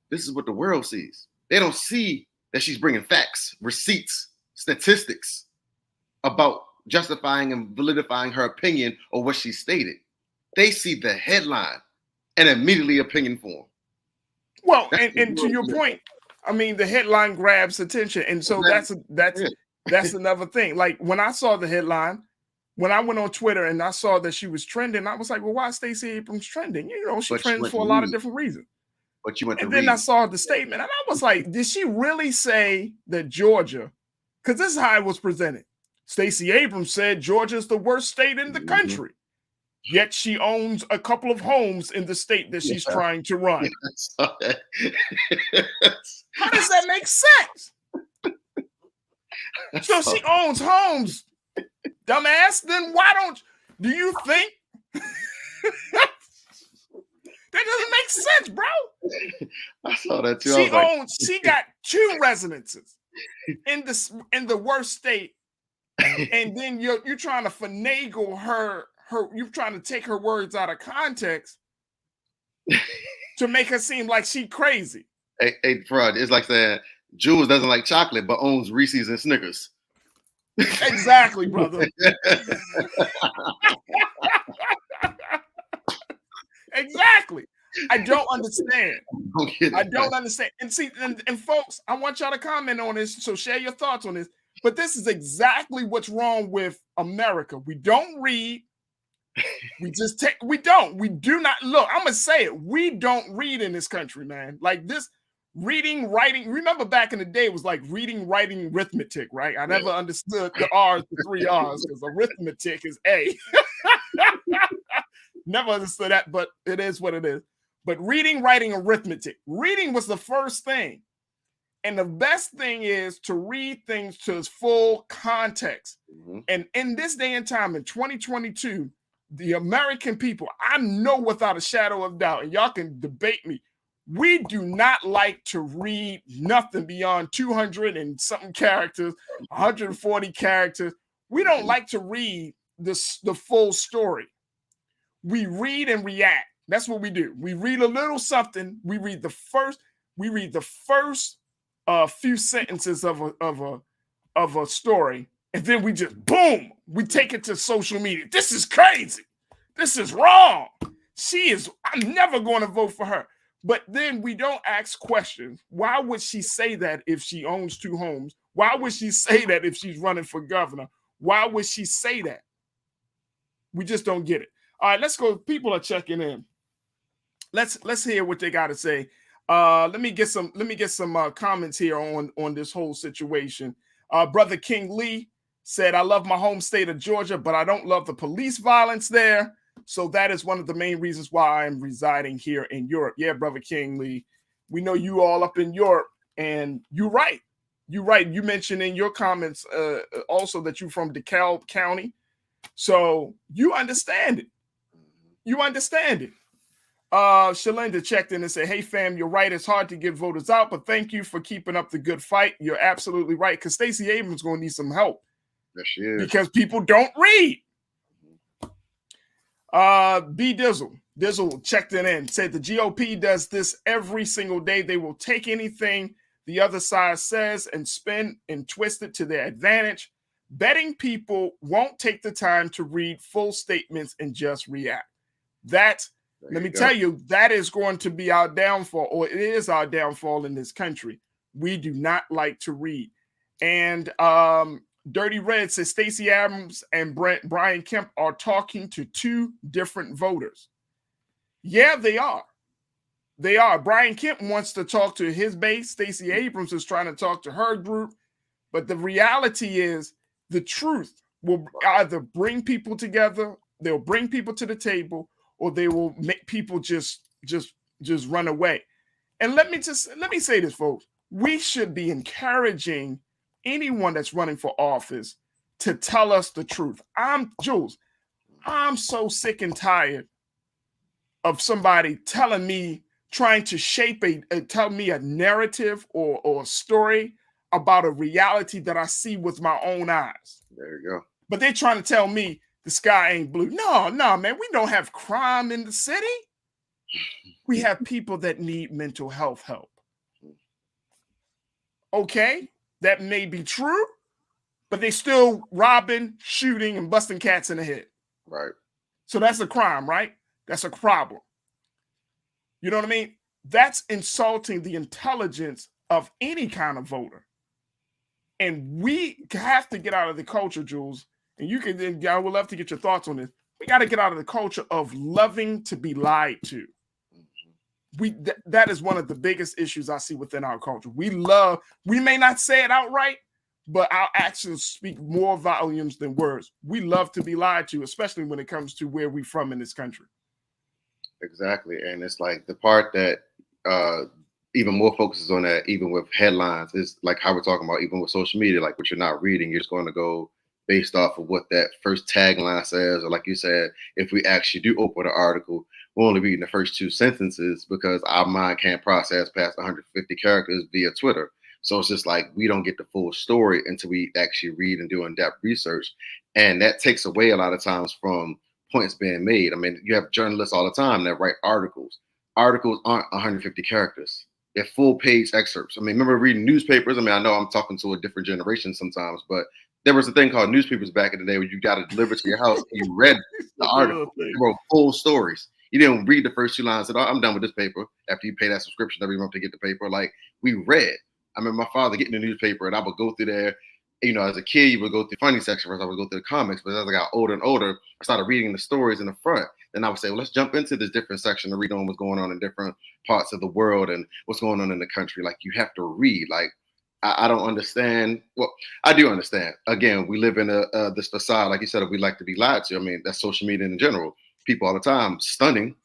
This is what the world sees. They don't see that she's bringing facts, receipts, statistics about justifying and validifying her opinion or what she stated. They see the headline and immediately opinion form. Well, and to your point, I mean, the headline grabs attention, and so that's another thing. Like when I saw the headline, when I went on Twitter and I saw that she was trending, I was like, well, why is Stacey Abrams trending? You know, she trends for a lot of different reasons. But you went and then I saw the statement, and I was like, did she really say that Georgia? Because this is how it was presented. Stacey Abrams said Georgia is the worst state in the country. Yet she owns a couple of homes in the state that she's trying to run. How does that make sense? So she owns homes, dumbass. Then do you think that doesn't make sense, bro? I saw that too. She got 2 residences in the worst state, and then you're trying to finagle her. You're trying to take her words out of context to make her seem like she crazy. Hey, Farajii, it's like saying Jules doesn't like chocolate but owns Reese's and Snickers. Exactly, brother. Exactly. I don't understand. I don't understand. And see, and folks, I want y'all to comment on this. So share your thoughts on this. But this is exactly what's wrong with America. We don't read. We do not look. I'm gonna say it. We don't read in this country, man. Like this reading, writing. Remember back in the day, it was like reading, writing, arithmetic, right? I never understood the R's, the 3 R's, because arithmetic is A. Never understood that, but it is what it is. But reading, writing, arithmetic. Reading was the first thing. And the best thing is to read things to its full context. Mm-hmm. And in this day and time, in 2022, the American people, I know without a shadow of doubt, and y'all can debate me, we do not like to read nothing beyond 200 and something characters, 140 characters. We don't like to read the full story. We read and react. That's what we do. We read a little something. We read the first few sentences of a story, and then we just boom, we take it to social media. This is crazy. This is wrong. I'm never going to vote for her. But then we don't ask questions. Why would she say that if she owns 2 homes? Why would she say that if she's running for governor? Why would she say that? We just don't get it. All right, let's go. People are checking in. Let's hear what they got to say. Let me get some comments here on this whole situation. Brother King Lee said, I love my home state of Georgia, but I don't love the police violence there. So that is one of the main reasons why I'm residing here in Europe. Yeah, Brother King Lee, we know you all up in Europe, and you're right. You're right. You mentioned in your comments also that you're from DeKalb County. So you understand it. You understand it. Shalinda checked in and said, hey, fam, you're right. It's hard to get voters out, but thank you for keeping up the good fight. You're absolutely right, because Stacey Abrams is going to need some help. Yes, she is. Because people don't read. B Dizzle checked in, said the GOP does this every single day. They will take anything the other side says and spin and twist it to their advantage. Betting people won't take the time to read full statements and just react. Let me tell you, that is going to be our downfall, or it is our downfall in this country. We do not like to read. And Dirty Red says Stacey Abrams and Brian Kemp are talking to 2 different voters. Yeah, they are. They are. Brian Kemp wants to talk to his base. Stacey Abrams is trying to talk to her group. But the reality is the truth will either bring people together, they'll bring people to the table, or they will make people just run away. And let me say this, folks. We should be encouraging anyone that's running for office to tell us the truth. I'm so sick and tired of somebody trying to shape tell me a narrative or a story about a reality that I see with my own eyes. There you go. But they're trying to tell me the sky ain't blue. No, man, we don't have crime in the city. We have people that need mental health help. Okay, that may be true, but they still robbing, shooting, and busting cats in the head. Right. So that's a crime, right? That's a problem. You know what I mean? That's insulting the intelligence of any kind of voter. And we have to get out of the culture, Jules. And you can, I would love to get your thoughts on this. We got to get out of the culture of loving to be lied to. That is one of the biggest issues I see within our culture. We may not say it outright, but our actions speak more volumes than words. We love to be lied to, especially when it comes to where we're from in this country. Exactly. And it's like the part that even more focuses on that, even with headlines, is like how we're talking about, even with social media, like what you're not reading, you're just going to go based off of what that first tagline says. Or like you said, if we actually do open an article, we're only reading the first 2 sentences because our mind can't process past 150 characters via Twitter. So it's just like we don't get the full story until we actually read and do in-depth research. And that takes away a lot of times from points being made. I mean, you have journalists all the time that write articles. Articles aren't 150 characters. They're full-page excerpts. I mean, remember reading newspapers? I mean, I know I'm talking to a different generation sometimes, but there was a thing called newspapers back in the day where you got to deliver to your house and you read the article. They wrote full stories. You didn't read the first 2 lines and said, oh, I'm done with this paper after you pay that subscription every month to get the paper. Like, we read. I remember my father getting the newspaper and I would go through there. You know, as a kid, you would go through the funny section first. I would go through the comics, but as I got older and older, I started reading the stories in the front. Then I would say, well, let's jump into this different section to read on what's going on in different parts of the world and what's going on in the country. Like, you have to read. Like, I don't understand. Well, I do understand. Again, we live in this facade, like you said, we like to be lied to. I mean, that's social media in general. People all the time stunning,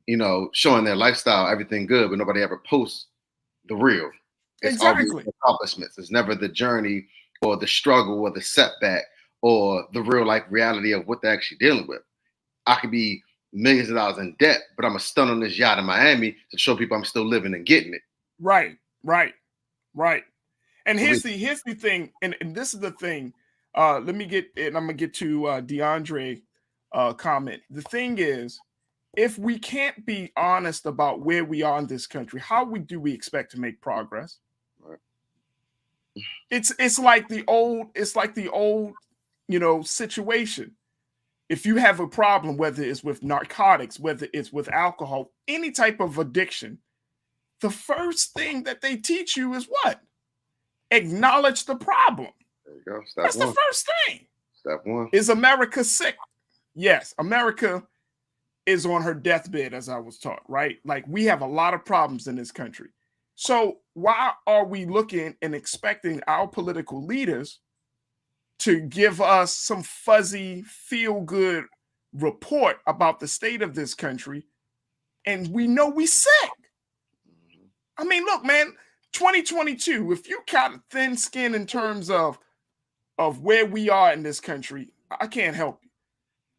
you know, showing their lifestyle, everything good, but nobody ever posts the real. It's always accomplishments. It's never the journey or the struggle or the setback or the real life reality of what they're actually dealing with. I could be millions of dollars in debt, but I'm a stun on this yacht in Miami to show people I'm still living and getting it. Right. And here's the thing, and this is the thing. Let me get, and I'm gonna get to DeAndre comment. The thing is, if we can't be honest about where we are in this country, how do we expect to make progress? Right. It's like the old, you know, situation. If you have a problem, whether it's with narcotics, whether it's with alcohol, any type of addiction, the first thing that they teach you is what? Acknowledge the problem. There you go. That's the first thing. Step 1. Is America sick? Yes, America is on her deathbed, as I was taught, right? Like, we have a lot of problems in this country. So why are we looking and expecting our political leaders to give us some fuzzy, feel-good report about the state of this country, and we know we sick? I mean, look, man, 2022, if you got thin skin in terms of where we are in this country, I can't help you.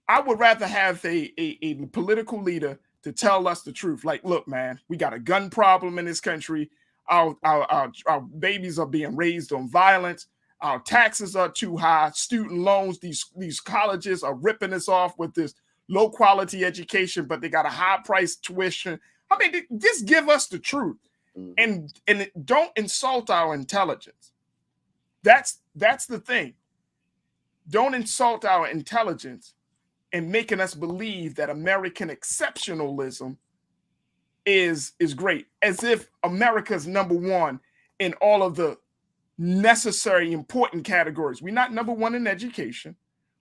I would rather have a political leader to tell us the truth. Like, look, man, we got a gun problem in this country. Our babies are being raised on violence. Our taxes are too high. Student loans, these colleges are ripping us off with this low quality education, but they got a high price tuition. I mean, just give us the truth, and don't insult our intelligence. That's the thing. Don't insult our intelligence and making us believe that American exceptionalism is great, as if America's number one in all of the necessary important categories. We're not number one in education.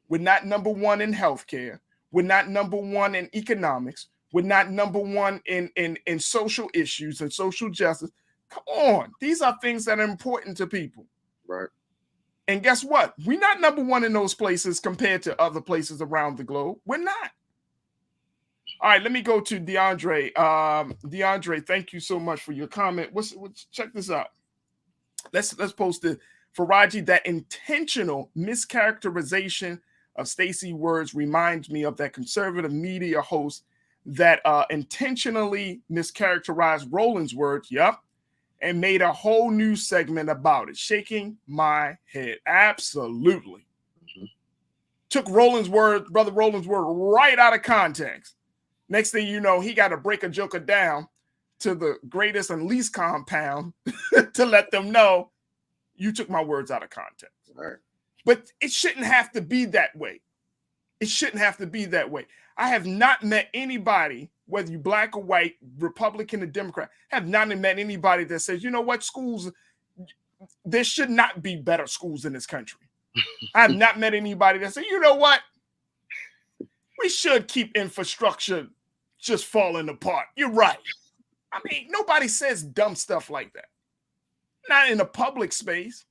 We're not number one in healthcare. We're not number one in economics. We're not number one in social issues and social justice. Come on. These are things that are important to people. Right. And guess what? We're not number one in those places compared to other places around the globe. We're not. All right, let me go to DeAndre. DeAndre, thank you so much for your comment. Check this out. Let's post it. Farajii, that intentional mischaracterization of Stacey words reminds me of that conservative media host that intentionally mischaracterized Roland's words. Yep. And made a whole new segment about it. Shaking my head. Absolutely. Took Brother Roland's word right out of context. Next thing you know, he got to break a joker down to the greatest and least compound to let them know you took my words out of context. Right. But it shouldn't have to be that way. It shouldn't have to be that way. I have not met anybody, whether you black or white, Republican or Democrat, have not met anybody that says, you know what, schools, there should not be better schools in this country. I have not met anybody that says, you know what, we should keep infrastructure just falling apart. You're right. I mean, nobody says dumb stuff like that. Not in a public space.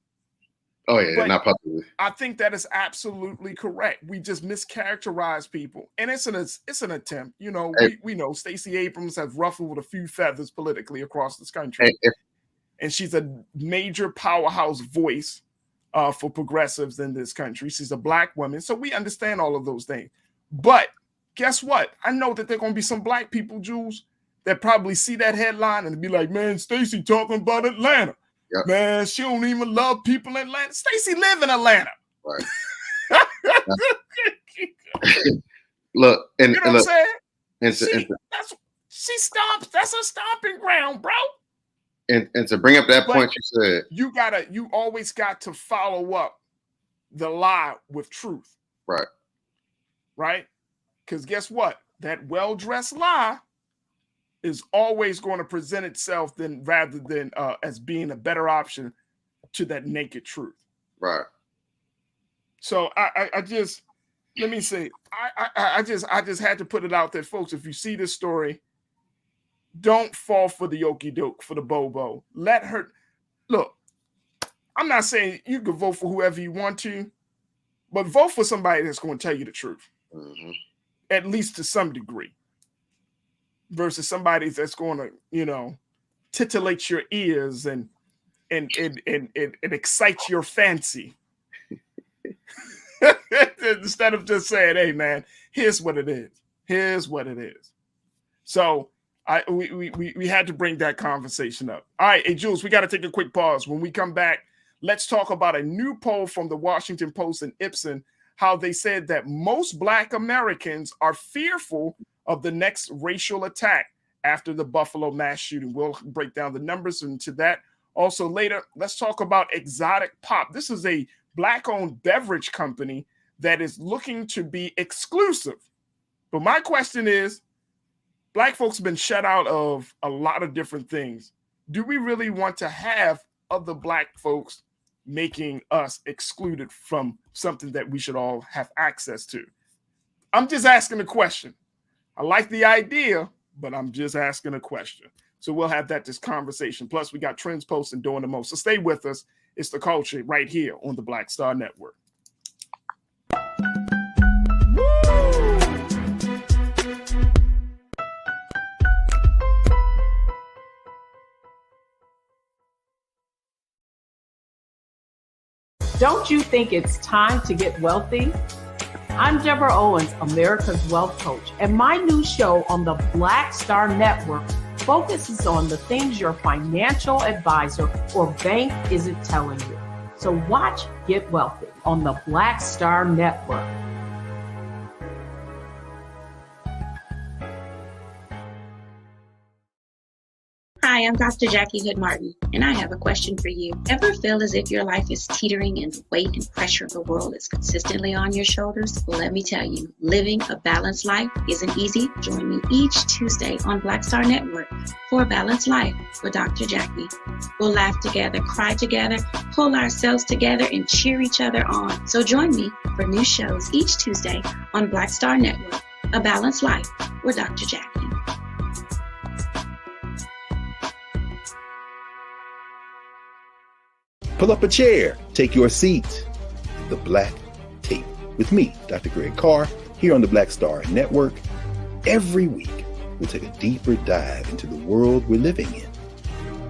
Oh, yeah, But not publicly. I think that is absolutely correct. We just mischaracterize people. And it's an attempt. You know, we know Stacey Abrams has ruffled a few feathers politically across this country. And she's a major powerhouse voice for progressives in this country. She's a black woman. So we understand all of those things. But guess what? I know that there are going to be some black people, Jules, that probably see that headline and be like, man, Stacey talking about Atlanta. Yep. Man, she don't even love people in Atlanta. Stacey live in Atlanta. Right. Look, and you know what I'm saying? She stomps. That's her stomping ground, bro. And to bring up that point you said, you always got to follow up the lie with truth. Right. Right? Because guess what? That well-dressed lie is always going to present itself rather than as being a better option to that naked truth. Right. So I just let me say I just had to put it out there, folks. If you see this story, don't fall for the okie doke, for the bobo. Let her look. I'm not saying you can vote for whoever you want to, but vote for somebody that's going to tell you the truth, at least to some degree. Versus somebody that's going to, you know, titillate your ears and excite your fancy. Instead of just saying, hey man, here's what it is. Here's what it is. So we had to bring that conversation up. All right, hey Jules, we got to take a quick pause. When we come back, let's talk about a new poll from the Washington Post and Ipsen, how they said that most Black Americans are fearful of the next racial attack after the Buffalo mass shooting. We'll break down the numbers into that. Also later, let's talk about Exotic Pop. This is a Black-owned beverage company that is looking to be exclusive. But my question is, Black folks have been shut out of a lot of different things. Do we really want to have other Black folks making us excluded from something that we should all have access to? I'm just asking a question. I like the idea, but I'm just asking a question. So we'll have this conversation. Plus, we got trends posting doing the most. So stay with us. It's The Culture right here on the Black Star Network. Don't you think it's time to get wealthy? I'm Deborah Owens, America's Wealth Coach, and my new show on the Black Star Network focuses on the things your financial advisor or bank isn't telling you. So watch Get Wealthy on the Black Star Network. Hi, I'm Dr. Jackie Hood Martin, and I have a question for you. Ever feel as if your life is teetering and the weight and pressure of the world is consistently on your shoulders? Well, let me tell you, living a balanced life isn't easy. Join me each Tuesday on Black Star Network for A Balanced Life with Dr. Jackie. We'll laugh together, cry together, pull ourselves together, and cheer each other on. So join me for new shows each Tuesday on Black Star Network, A Balanced Life with Dr. Jackie. Pull up a chair, take your seat. The Black Tape with me, Dr. Greg Carr, here on the Black Star Network. Every week, we'll take a deeper dive into the world we're living in.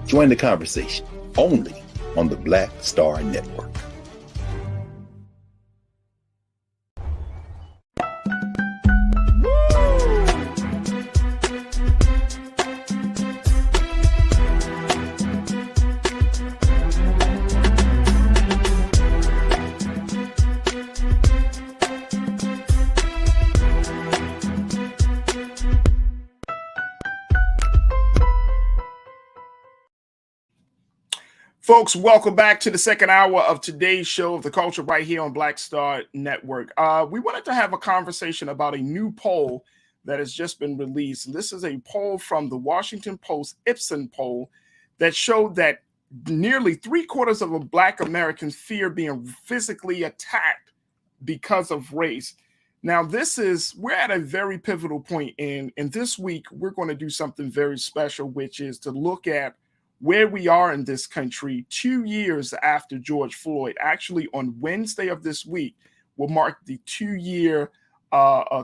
Join the conversation only on the Black Star Network. Folks, welcome back to the second hour of today's show of The Culture right here on Black Star Network. We wanted to have a conversation about a new poll that has just been released. And this is a poll from the Washington Post Ipsen poll that showed that nearly 3/4 of Black Americans fear being physically attacked because of race. Now, we're at a very pivotal point, and this week we're going to do something very special, which is to look at where we are in this country 2 years after George Floyd. Actually, on Wednesday of this week will mark the 2-year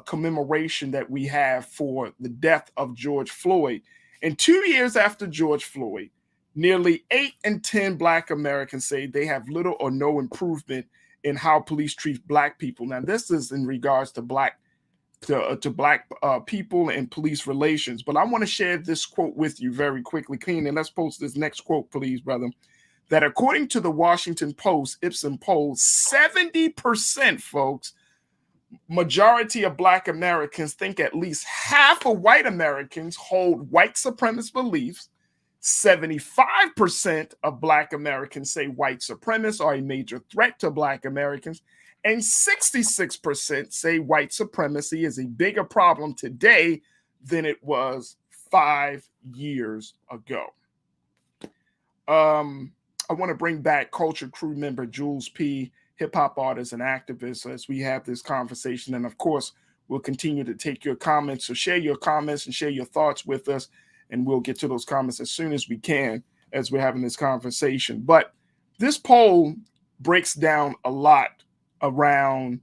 commemoration that we have for the death of George Floyd. And 2 years after George Floyd, nearly 8 in 10 Black Americans say they have little or no improvement in how police treat Black people. Now, this is in regards to Black people and police relations. But I want to share this quote with you very quickly, Clean, and let's post this next quote, please, brother. That according to the Washington Post Ipsen poll, 70%, folks, majority of Black Americans think at least half of white Americans hold white supremacist beliefs. 75% of Black Americans say white supremacists are a major threat to Black Americans. And 66% say white supremacy is a bigger problem today than it was 5 years ago. I want to bring back Culture Crew member Jules P., hip-hop artist and activist, as we have this conversation. And, of course, we'll continue to take your comments. So share your comments and share your thoughts with us, and we'll get to those comments as soon as we can as we're having this conversation. But this poll breaks down a lot around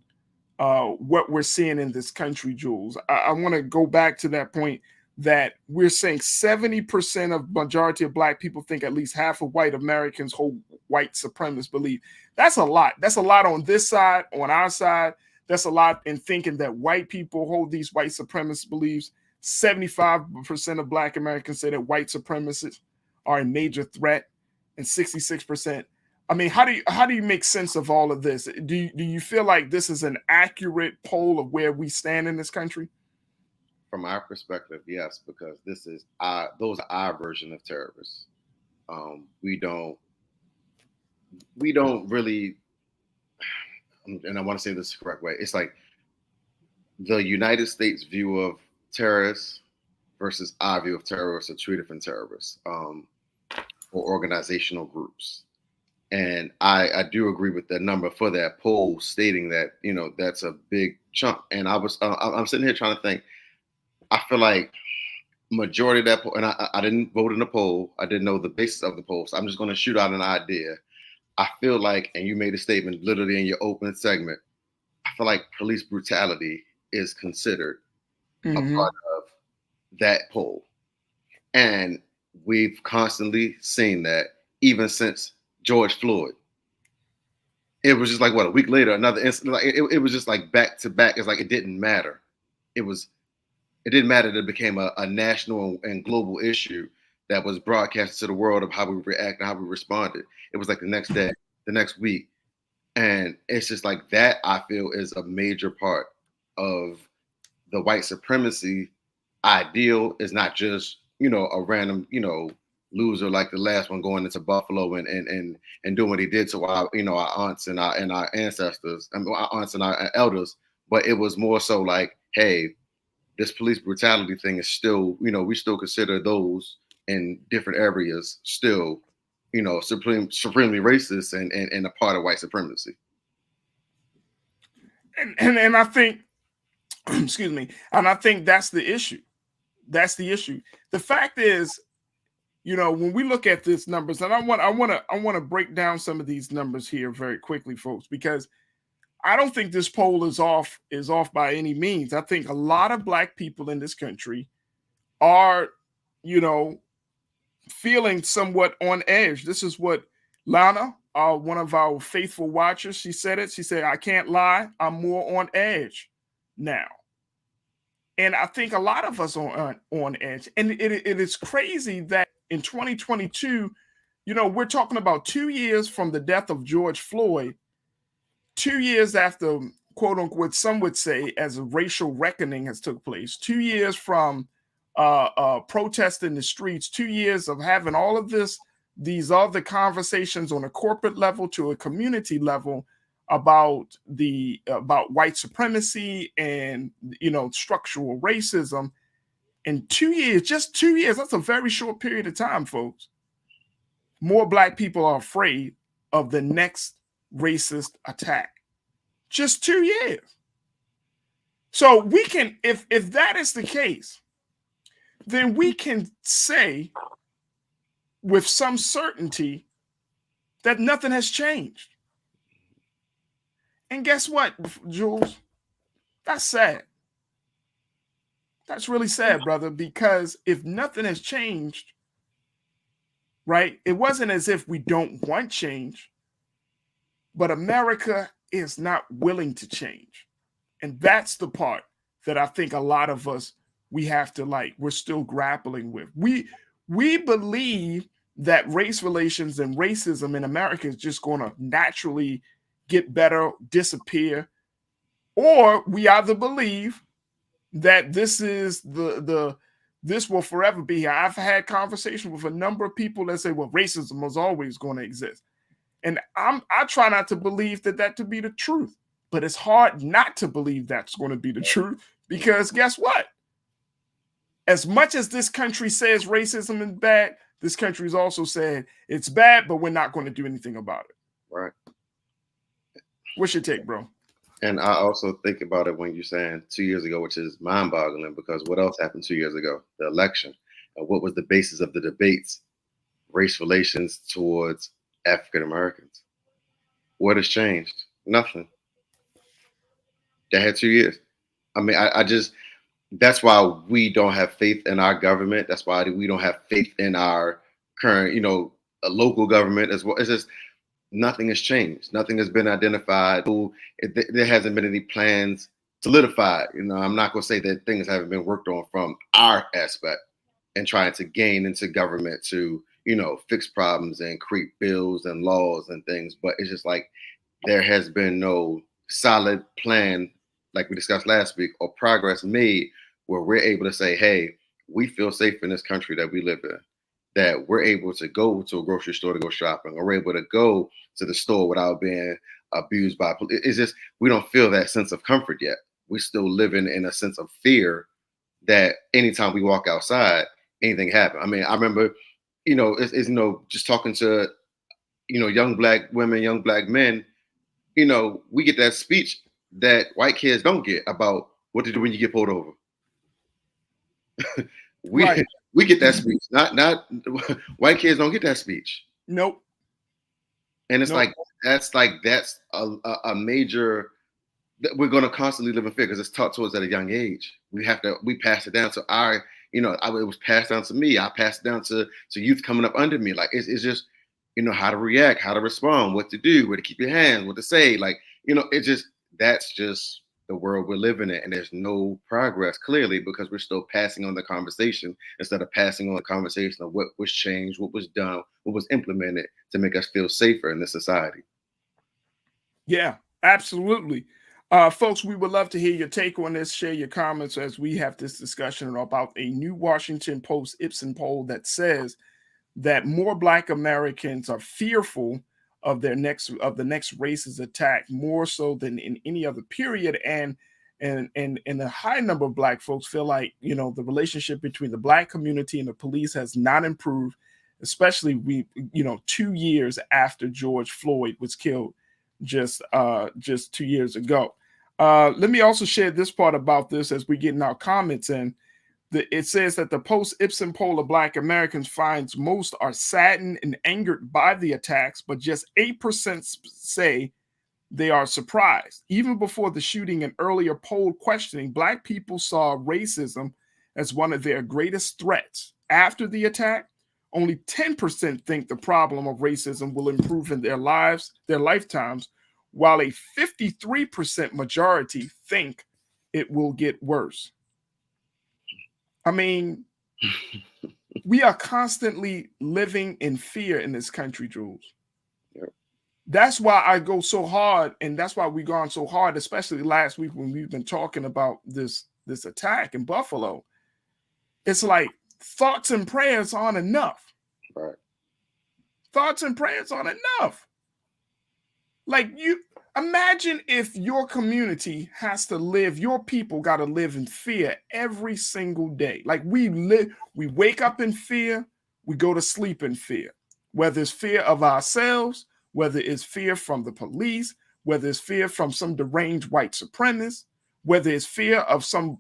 what we're seeing in this country, Jules. I want to go back to that point that we're saying 70% of majority of Black people think at least half of white Americans hold white supremacist belief. That's a lot. That's a lot on this side, on our side. That's a lot in thinking that white people hold these white supremacist beliefs. 75% of Black Americans say that white supremacists are a major threat, and 66%. I mean, how do you make sense of all of this? Do you feel like this is an accurate poll of where we stand in this country? From our perspective, yes, because those are our version of terrorists. We don't really, and I want to say this the correct way. It's like the United States view of terrorists versus our view of terrorists are two different terrorists or organizational groups. And I do agree with the number for that poll stating that, that's a big chunk. And I'm sitting here trying to think, I feel like majority of that poll, and I didn't vote in the poll. I didn't know the basis of the poll. So I'm just going to shoot out an idea. I feel like, and you made a statement literally in your opening segment, I feel like police brutality is considered a part of that poll. And we've constantly seen that even since George Floyd. It was just like, a week later, another incident. Like it was just like back to back. It's like it didn't matter. It didn't matter that it became a national and global issue that was broadcast to the world of how we react and how we responded. It was like the next day, the next week. And it's just like that, I feel, is a major part of the white supremacy ideal. Is not just, a random, loser like the last one going into Buffalo and doing what he did to our aunts and our ancestors, and our aunts and our elders. But it was more so like, hey, this police brutality thing is still, we still consider those in different areas still, supremely racist and a part of white supremacy. And I think, excuse me, and I think that's the issue. That's the issue. The fact is, when we look at these numbers, and I want to break down some of these numbers here very quickly, folks, because I don't think this poll is off by any means. I think a lot of Black people in this country are, feeling somewhat on edge. This is what Lana, one of our faithful watchers, she said it. She said, "I can't lie, I'm more on edge now." And I think a lot of us are on edge. And it is crazy that in 2022, we're talking about 2 years from the death of George Floyd, 2 years after, quote unquote, some would say, as a racial reckoning has took place, 2 years from protest in the streets, 2 years of having all of this these other conversations on a corporate level to a community level about white supremacy and, you know, structural racism in 2 years, just 2 years, that's a very short period of time, folks. More Black people are afraid of the next racist attack. Just 2 years. So we can, if that is the case, then we can say with some certainty that nothing has changed. And guess what, Jules? That's sad. That's really sad, brother, because if nothing has changed, right? It wasn't as if we don't want change, but America is not willing to change. And that's the part that I think a lot of us, we have to we're still grappling with. We believe that race relations and racism in America is just going to naturally get better, disappear, or we either believe that this is this will forever be here. I've had conversations with a number of people that say, well, racism was always going to exist. And I try not to believe that to be the truth, but it's hard not to believe that's going to be the truth, because guess what? As much as this country says racism is bad, this country has also said it's bad, but we're not going to do anything about it. Right. What's your take, bro? And I also think about it when you're saying 2 years ago, which is mind-boggling, because what else happened 2 years ago? The election. And what was the basis of the debates? Race relations towards African Americans. What has changed? Nothing. They had 2 years. I mean, I just, that's why we don't have faith in our government. That's why we don't have faith in our current, local government as well. It's just, nothing has changed. Nothing has been identified. There hasn't been any plans solidified. I'm not going to say that things haven't been worked on from our aspect and trying to gain into government to, fix problems and create bills and laws and things. But it's just like there has been no solid plan, like we discussed last week, or progress made where we're able to say, hey, we feel safe in this country that we live in, that we're able to go to a grocery store to go shopping, or we're able to go to the store without being abused by police. It's just, we don't feel that sense of comfort yet. We're still living in a sense of fear that anytime we walk outside, anything happens. I mean, I remember, just talking to, young Black women, young Black men, we get that speech that white kids don't get about what to do when you get pulled over. We get that speech. Not white kids don't get that speech. Nope. And it's that's a major. We're going to constantly live in fear because it's taught to us at a young age. We pass it down to our, it was passed down to me. I passed it down to youth coming up under me. Like it's just, how to react, how to respond, what to do, where to keep your hands, what to say. Like, that's just the world we're living in, and there's no progress clearly because we're still passing on the conversation instead of passing on the conversation of what was changed, what was done, what was implemented to make us feel safer in this society. Yeah, absolutely. Folks, we would love to hear your take on this. Share your comments as we have this discussion about a new Washington Post Ipsen poll that says that more Black Americans are fearful of the next racist attack more so than in any other period, and a high number of Black folks feel like the relationship between the Black community and the police has not improved, especially 2 years after George Floyd was killed just 2 years ago. Let me also share this part about this as we get in our comments in. It says that the post-Ipsen poll of Black Americans finds most are saddened and angered by the attacks, but just 8% say they are surprised. Even before the shooting and earlier poll questioning, Black people saw racism as one of their greatest threats. After the attack, only 10% think the problem of racism will improve in their lifetimes, while a 53% majority think it will get worse. I mean, we are constantly living in fear in this country, Jules. Yep. That's why I go so hard, and that's why we've gone so hard, especially last week when we've been talking about this attack in Buffalo. It's like thoughts and prayers aren't enough. Right. Thoughts and prayers aren't enough. Like, you imagine if your community has to live, your people got to live in fear every single day. Like, we wake up in fear, we go to sleep in fear, whether it's fear of ourselves, whether it's fear from the police, whether it's fear from some deranged white supremacist, whether it's fear of some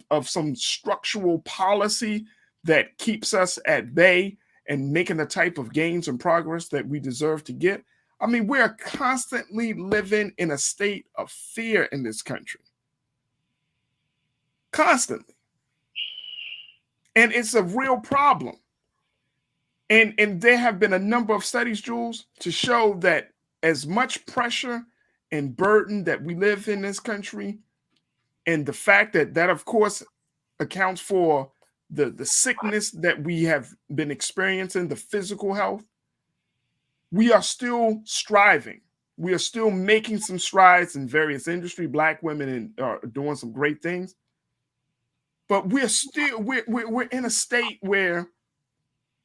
structural policy that keeps us at bay and making the type of gains and progress that we deserve to get. I mean, we're constantly living in a state of fear in this country. Constantly. And it's a real problem. And there have been a number of studies, Jules, to show that as much pressure and burden that we live in this country, and the fact that of course accounts for the sickness that we have been experiencing, the physical health, we are still striving. We are still making some strides in various industries. Black women are doing some great things, but we're in a state where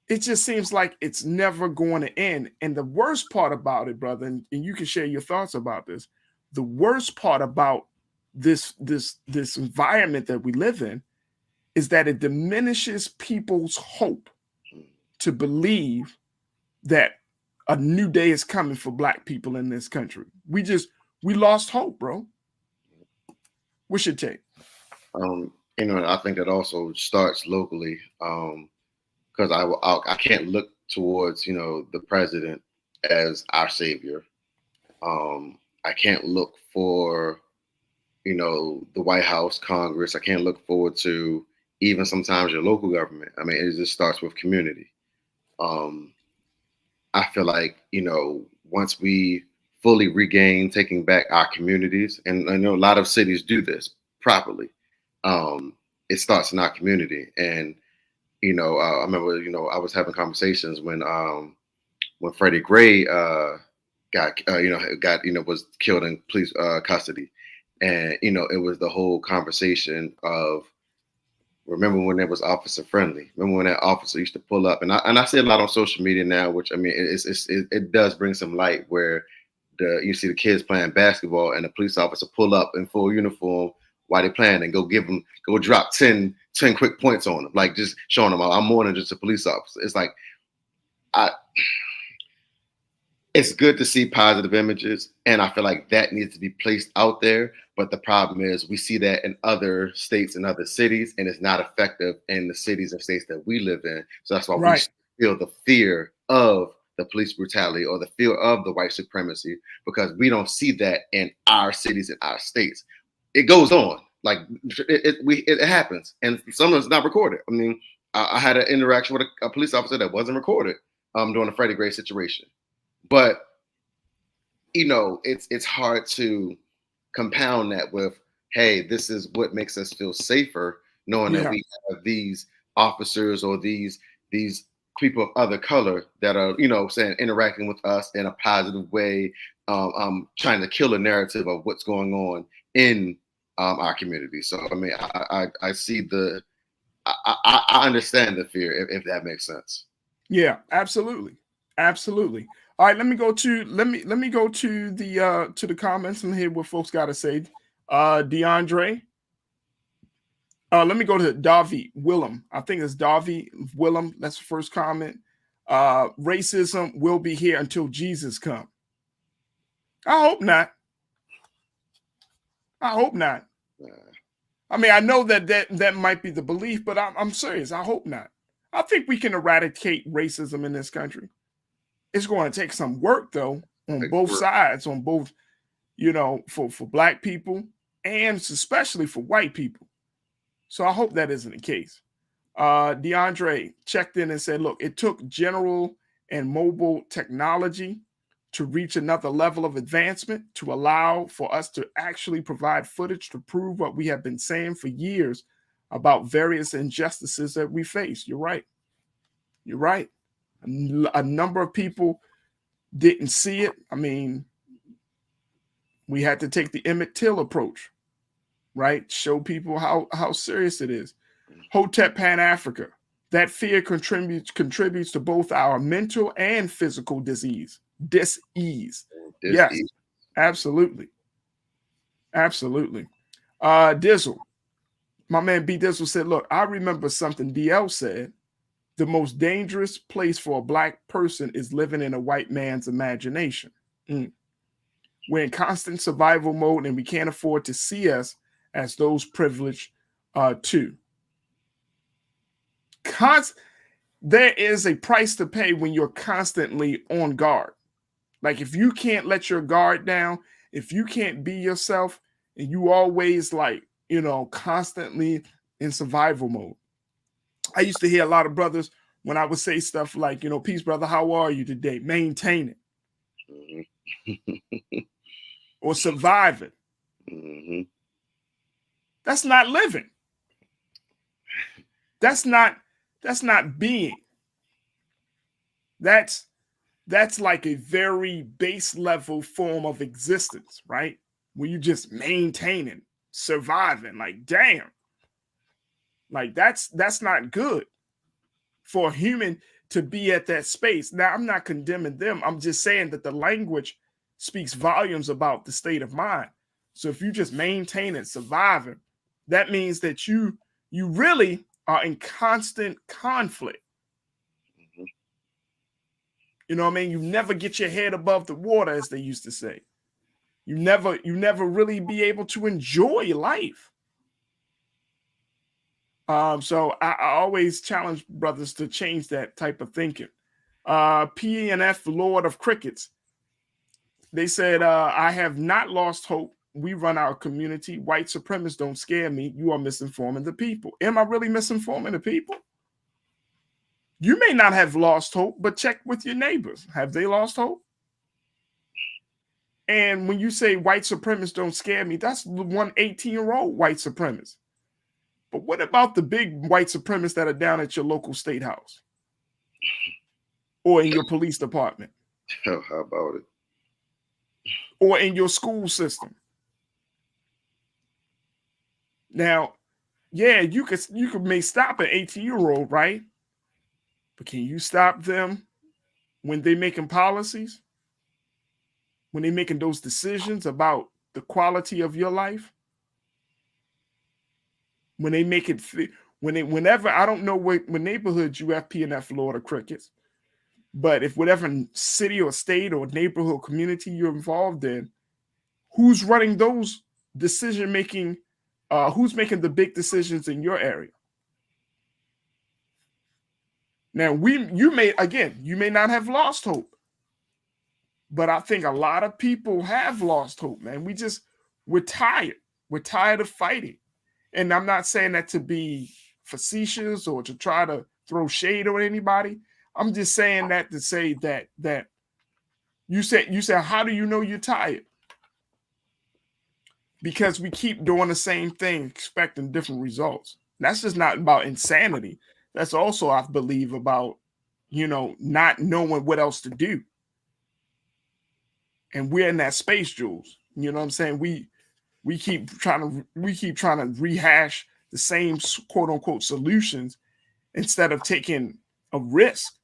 it just seems like it's never going to end. And the worst part about it, brother, and you can share your thoughts about this. The worst part about this environment that we live in is that it diminishes people's hope to believe that a new day is coming for Black people in this country. We lost hope, bro. What's your take? I think that also starts locally, because I can't look towards, the president as our savior. I can't look for, the White House, Congress. I can't look forward to even sometimes your local government. I mean, it just starts with community. I feel like, once we fully regain taking back our communities, and I know a lot of cities do this properly, it starts in our community. And, I remember, I was having conversations when Freddie Gray was killed in police custody. And, it was the whole conversation of, remember when it was officer friendly? Remember when that officer used to pull up? And I see a lot on social media now, which, I mean, it does bring some light, where you see the kids playing basketball and the police officer pull up in full uniform while they're playing and go drop 10 quick points on them, like just showing them, I'm more than just a police officer. It's like, it's good to see positive images, and I feel like that needs to be placed out there. But the problem is, we see that in other states and other cities, and it's not effective in the cities and states that we live in. So that's why we feel the fear of the police brutality or the fear of the white supremacy, because we don't see that in our cities and our states. It goes on, like it happens, and some of it's not recorded. I mean, I had an interaction with a police officer that wasn't recorded during the Freddie Gray situation. But, it's hard to compound that with, hey, this is what makes us feel safer, knowing that we have these officers or these people of other color that are, interacting with us in a positive way, trying to kill a narrative of what's going on in our community. So, I mean, I see I understand the fear, if that makes sense. Yeah, absolutely. Absolutely. All right, let me go to the comments and hear what folks got to say. DeAndre. Let me go to Davi Willem. I think it's Davi Willem. That's the first comment. Racism will be here until Jesus comes. I hope not. I hope not. I mean, I know that might be the belief, but I'm serious. I hope not. I think we can eradicate racism in this country. It's going to take some work, though, on both sides, on both, for Black people and especially for white people. So I hope that isn't the case. DeAndre checked in and said, look, it took general and mobile technology to reach another level of advancement to allow for us to actually provide footage to prove what we have been saying for years about various injustices that we face. You're right. You're right. A number of people didn't see it. I mean, we had to take the Emmett Till approach, right? Show people how serious it is. Hotep Pan Africa. That fear contributes to both our mental and physical dis-ease. Yes, absolutely. Absolutely. Dizzle, my man B Dizzle said, look, I remember something DL said. The most dangerous place for a black person is living in a white man's imagination. We're in constant survival mode and we can't afford to see us as those privileged too. There is a price to pay when you're constantly on guard. Like if you can't let your guard down, if you can't be yourself and you always like, constantly in survival mode. I used to hear a lot of brothers when I would say stuff like, peace, brother, how are you today? Maintain it. Or survive it. That's not living. That's not being. That's like a very base level form of existence, right? Where you just maintaining, surviving, like, damn. Like that's not good for a human to be at that space. Now, I'm not condemning them. I'm just saying that the language speaks volumes about the state of mind. So if you just maintain and surviving, that means that you really are in constant conflict. You know what I mean? You never get your head above the water, as they used to say. You never really be able to enjoy life. So I always challenge brothers to change that type of thinking. P&F Lord of Crickets. They said, I have not lost hope. We run our community. White supremacists don't scare me. You are misinforming the people. Am I really misinforming the people? You may not have lost hope, but check with your neighbors. Have they lost hope? And when you say white supremacists don't scare me, that's the 18-year-old white supremacist. But what about the big white supremacists that are down at your local state house or in your police department? How about it? Or in your school system? Now, yeah, you may stop an 18-year-old, right? But can you stop them when they're making policies? When they're making those decisions about the quality of your life? When they make it, whenever, I don't know what neighborhoods you have P&F Florida Crickets, but if whatever city or state or neighborhood community you're involved in, who's running those decision-making, who's making the big decisions in your area? Now, you may not have lost hope, but I think a lot of people have lost hope, man. We're tired. We're tired of fighting. And I'm not saying that to be facetious or to try to throw shade on anybody. I'm just saying that to say that you said, how do you know you're tired? Because we keep doing the same thing, expecting different results. That's just not about insanity. That's also, I believe, about, not knowing what else to do. And we're in that space, Jules. You know what I'm saying? We keep trying to rehash the same quote unquote solutions instead of taking a risk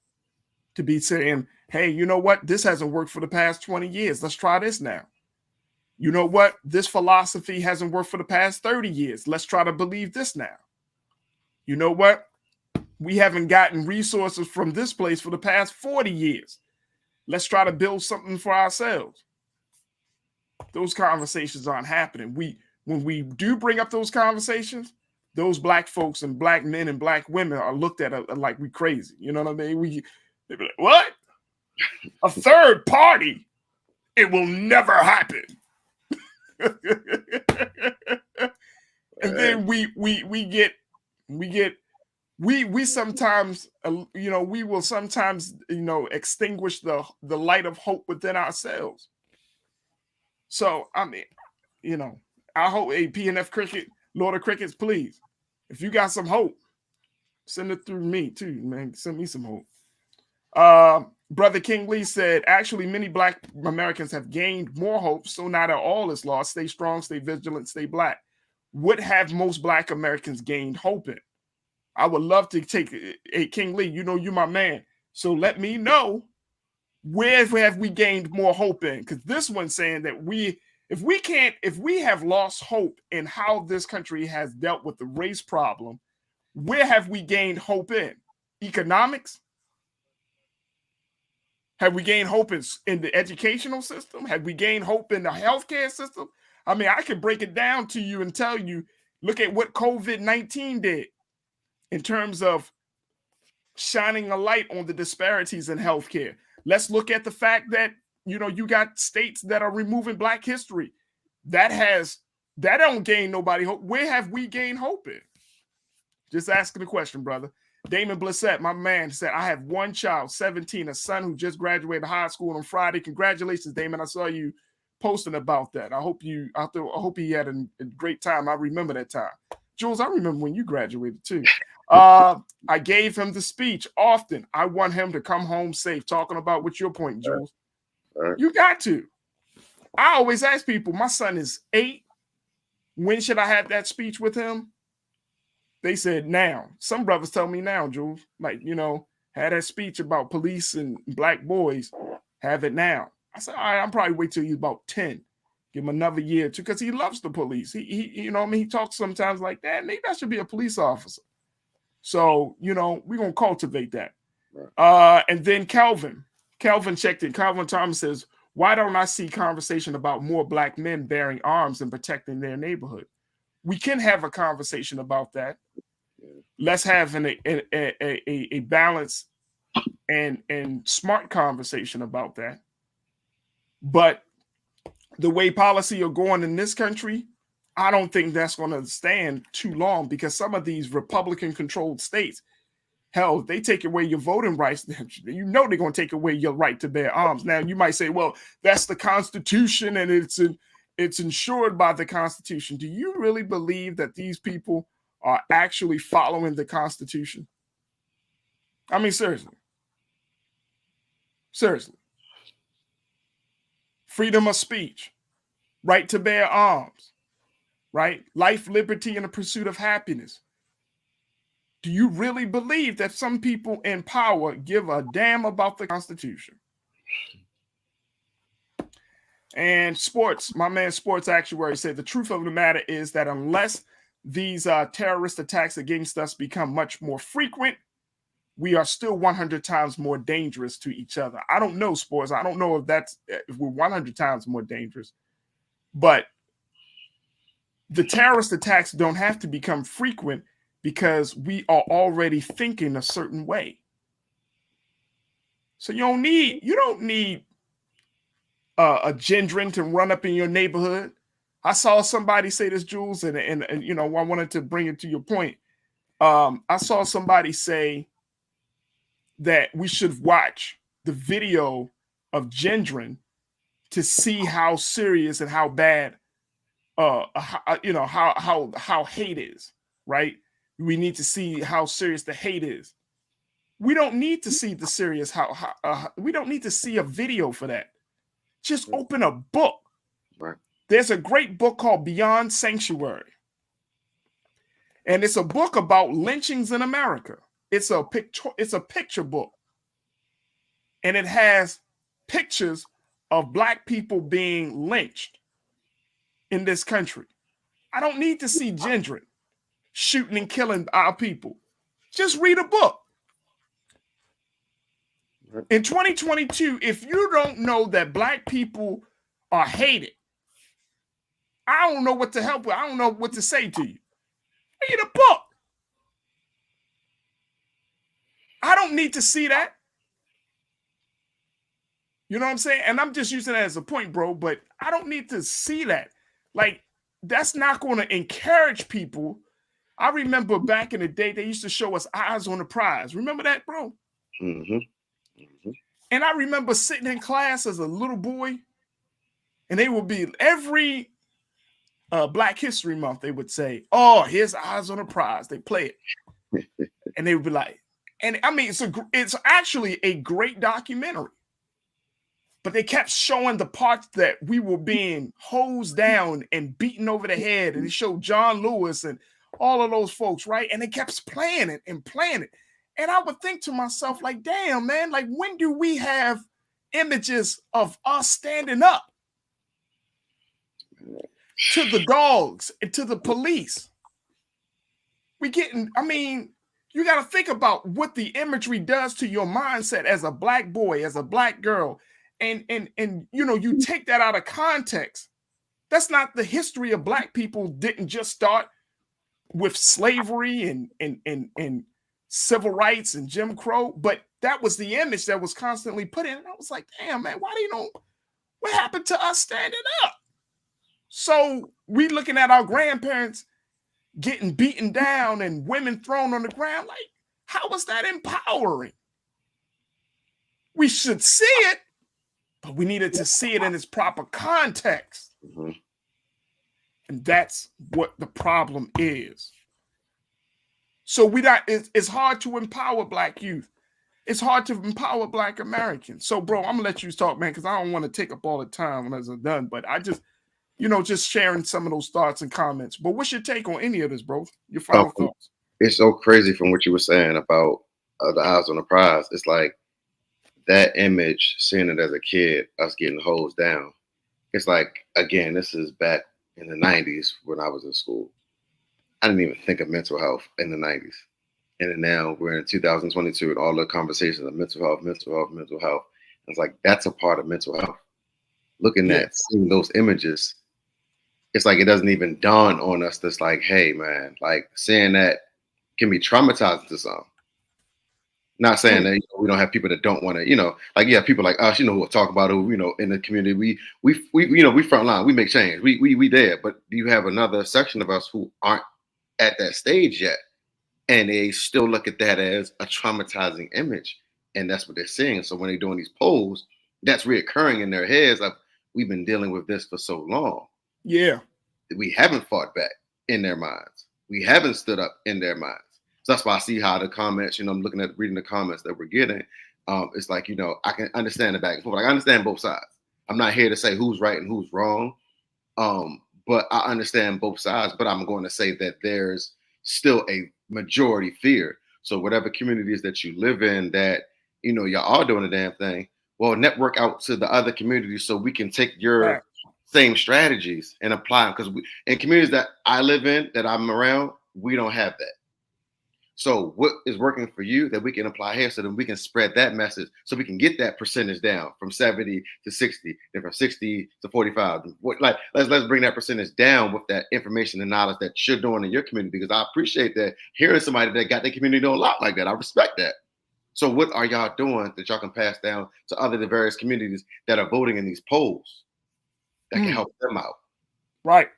to be saying, hey, you know what? This hasn't worked for the past 20 years. Let's try this now. You know what? This philosophy hasn't worked for the past 30 years. Let's try to believe this now. You know what? We haven't gotten resources from this place for the past 40 years. Let's try to build something for ourselves. Those conversations aren't happening. When we do bring up those conversations, those black folks and black men and black women are looked at like we crazy. You know what I mean? They be like, what? A third party? It will never happen. And then we sometimes, we will sometimes, extinguish the light of hope within ourselves. So, I mean, I hope a P&F Cricket, Lord of Crickets, please, if you got some hope, send it through me too, man. Send me some hope. Brother King Lee said, actually, many black Americans have gained more hope, so not all is lost. Stay strong, stay vigilant, stay black. What have most black Americans gained hope in? I would love to take a King Lee. You know, you're my man. So let me know, where have we gained more hope in? Because this one's saying that if we have lost hope in how this country has dealt with the race problem, where have we gained hope in? Economics? Have we gained hope in the educational system? Have we gained hope in the healthcare system? I mean, I can break it down to you and tell you, look at what COVID-19 did in terms of shining a light on the disparities in healthcare. Let's look at the fact that, you know, you got states that are removing Black history. That don't gain nobody hope. Where have we gained hope in? Just asking the question, brother. Damon Blissett, my man, said, I have one child, 17, a son who just graduated high school on Friday. Congratulations, Damon. I saw you posting about that. I hope he had a great time. I remember that time. Jules, I remember when you graduated too. I gave him the speech often. I want him to come home safe. Talking about what's your point, Jules? You got to. I always ask people, my son is 8. When should I have that speech with him? They said now. Some brothers tell me now, Jules. Like, you know, had that speech about police and Black boys. Have it now. I said, all right, I'll probably wait till he's about 10. Give him another year or two, because he loves the police. He you know what I mean? He talks sometimes like that. Maybe I should be a police officer. So, you know, we're going to cultivate that. Right. And then Calvin checked in. Calvin Thomas says, why don't I see conversation about more Black men bearing arms and protecting their neighborhood? We can have a conversation about that. Let's have a balanced and smart conversation about that. But the way policy are going in this country, I don't think that's going to stand too long, because some of these Republican-controlled states, hell, they take away your voting rights. You know they're going to take away your right to bear arms. Now, you might say, well, that's the Constitution and it's ensured by the Constitution. Do you really believe that these people are actually following the Constitution? I mean, seriously. Seriously. Freedom of speech, right to bear arms, right? Life, liberty, and the pursuit of happiness. Do you really believe that some people in power give a damn about the Constitution? And sports, my man Sports Actuary said, the truth of the matter is that unless these terrorist attacks against us become much more frequent, we are still 100 times more dangerous to each other. I don't know, Sports. I don't know if we're 100 times more dangerous, but the terrorist attacks don't have to become frequent because we are already thinking a certain way. So you don't need a gendrin to run up in your neighborhood. I saw somebody say this, Jules, and you know, I wanted to bring it to your point. I saw somebody say that we should watch the video of gendrin to see how serious and how bad, how hate is, right? We need to see how serious the hate is. We don't need to see the serious we don't need to see a video for that. Just open a book. Right. There's a great book called Beyond Sanctuary. And it's a book about lynchings in America. It's a picture book. And it has pictures of Black people being lynched in this country. I don't need to see gendrin shooting and killing our people. Just read a book. In 2022, if you don't know that Black people are hated, I don't know what to help with. I don't know what to say to you. Read a book. I don't need to see that. You know what I'm saying? And I'm just using that as a point, bro, but I don't need to see that. Like, that's not going to encourage people. I remember back in the day, they used to show us Eyes on the Prize. Remember that, bro? Mm-hmm. Mm-hmm. And I remember sitting in class as a little boy, and they would be every Black History Month, they would say, oh, here's Eyes on the Prize. They play it. And they would be like, and I mean, it's actually a great documentary. But they kept showing the parts that we were being hosed down and beaten over the head. And they showed John Lewis and all of those folks, right? And they kept playing it and playing it. And I would think to myself, like, damn, man, like, when do we have images of us standing up to the dogs and to the police? I mean, you got to think about what the imagery does to your mindset as a black boy, as a black girl. And you know, you take that out of context. That's not the history of black people. Didn't just start with slavery and civil rights and Jim Crow, but that was the image that was constantly put in. And I was like, damn, man, what happened to us standing up? So we looking at our grandparents getting beaten down and women thrown on the ground. Like, how was that empowering? We should see it, but we needed to see it in its proper context. Mm-hmm. And that's what the problem is. So it's hard to empower black youth. It's hard to empower black Americans. So, bro, I'm gonna let you talk, man, because I don't want to take up all the time when I'm done. But I just, just sharing some of those thoughts and comments. But what's your take on any of this, bro? Your final thoughts? It's so crazy from what you were saying about the eyes on the prize. It's like that image, seeing it as a kid, us getting hosed down. It's like, again, this is back in the 90s when I was in school. I didn't even think of mental health in the 90s. And then now we're in 2022 and all the conversations of mental health. It's like, that's a part of mental health. Looking at, seeing those images, it's like it doesn't even dawn on us that's like, hey, man, like seeing that can be traumatizing to some. Not saying that we don't have people that don't want to, like, yeah, people like us, who will talk about it, in the community, we front line, we make change, we there. But you have another section of us who aren't at that stage yet, and they still look at that as a traumatizing image, and that's what they're seeing. So when they're doing these polls, that's reoccurring in their heads of, we've been dealing with this for so long. Yeah, we haven't fought back in their minds. We haven't stood up in their minds. So that's why I see how the comments, I'm reading the comments that we're getting. It's like, I can understand the back and forth. Like, I understand both sides. I'm not here to say who's right and who's wrong. But I understand both sides, but I'm going to say that there's still a majority fear. So whatever communities that you live in that, y'all are doing a damn thing, well, network out to the other communities so we can take your same strategies and apply them. Because in communities that I live in, that I'm around, we don't have that. So what is working for you that we can apply here so that we can spread that message so we can get that percentage down from 70 to 60, then from 60 to 45. Let's bring that percentage down with that information and knowledge that you're doing in your community, because I appreciate that hearing somebody that got their community doing a lot like that. I respect that. So what are y'all doing that y'all can pass down to the various communities that are voting in these polls that can help them out? Right.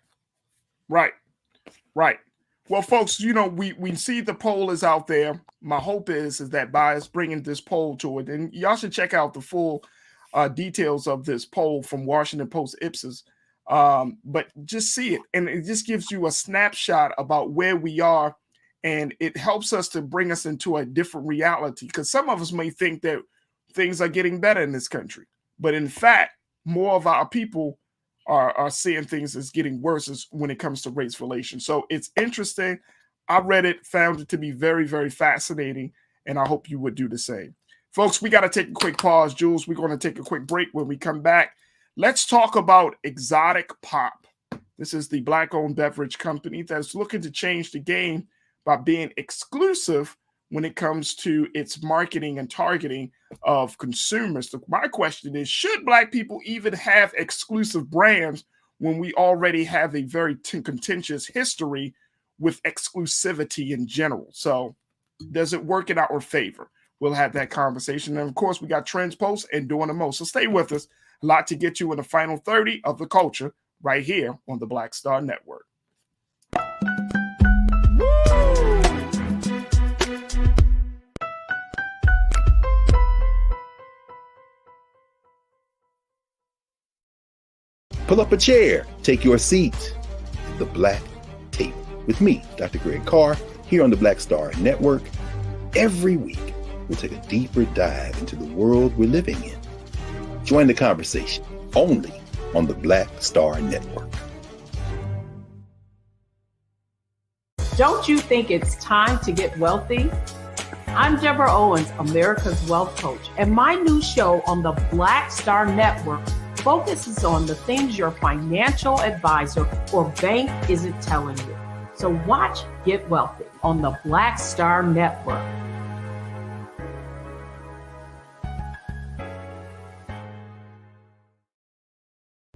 Well, folks, we see the poll is out there. My hope is that by us bringing this poll to it, and y'all should check out the full details of this poll from Washington Post Ipsos, but just see it. And it just gives you a snapshot about where we are, and it helps us to bring us into a different reality, because some of us may think that things are getting better in this country, but in fact, more of our people are seeing things as getting worse when it comes to race relations. So it's interesting. I read it, found it to be very, very fascinating, and I hope you would do the same. Folks, we got to take a quick pause, Jules. We're going to take a quick break. When we come back, let's talk about Exotic Pop. This is the Black-owned beverage company that's looking to change the game by being exclusive when it comes to its marketing and targeting of consumers. So my question is, should Black people even have exclusive brands when we already have a very contentious history with exclusivity in general? So does it work in our favor? We'll have that conversation. And of course, we got Trends Post and Doing the Most. So stay with us. A lot to get you in the final 30 of the culture right here on the Black Star Network. Pull up a chair, take your seat. The Black Tape with me, Dr. Greg Carr, here on the Black Star Network. Every week, we'll take a deeper dive into the world we're living in. Join the conversation only on the Black Star Network. Don't you think it's time to get wealthy? I'm Deborah Owens, America's Wealth Coach, and my new show on the Black Star Network focuses on the things your financial advisor or bank isn't telling you. So watch Get Wealthy on the Black Star Network.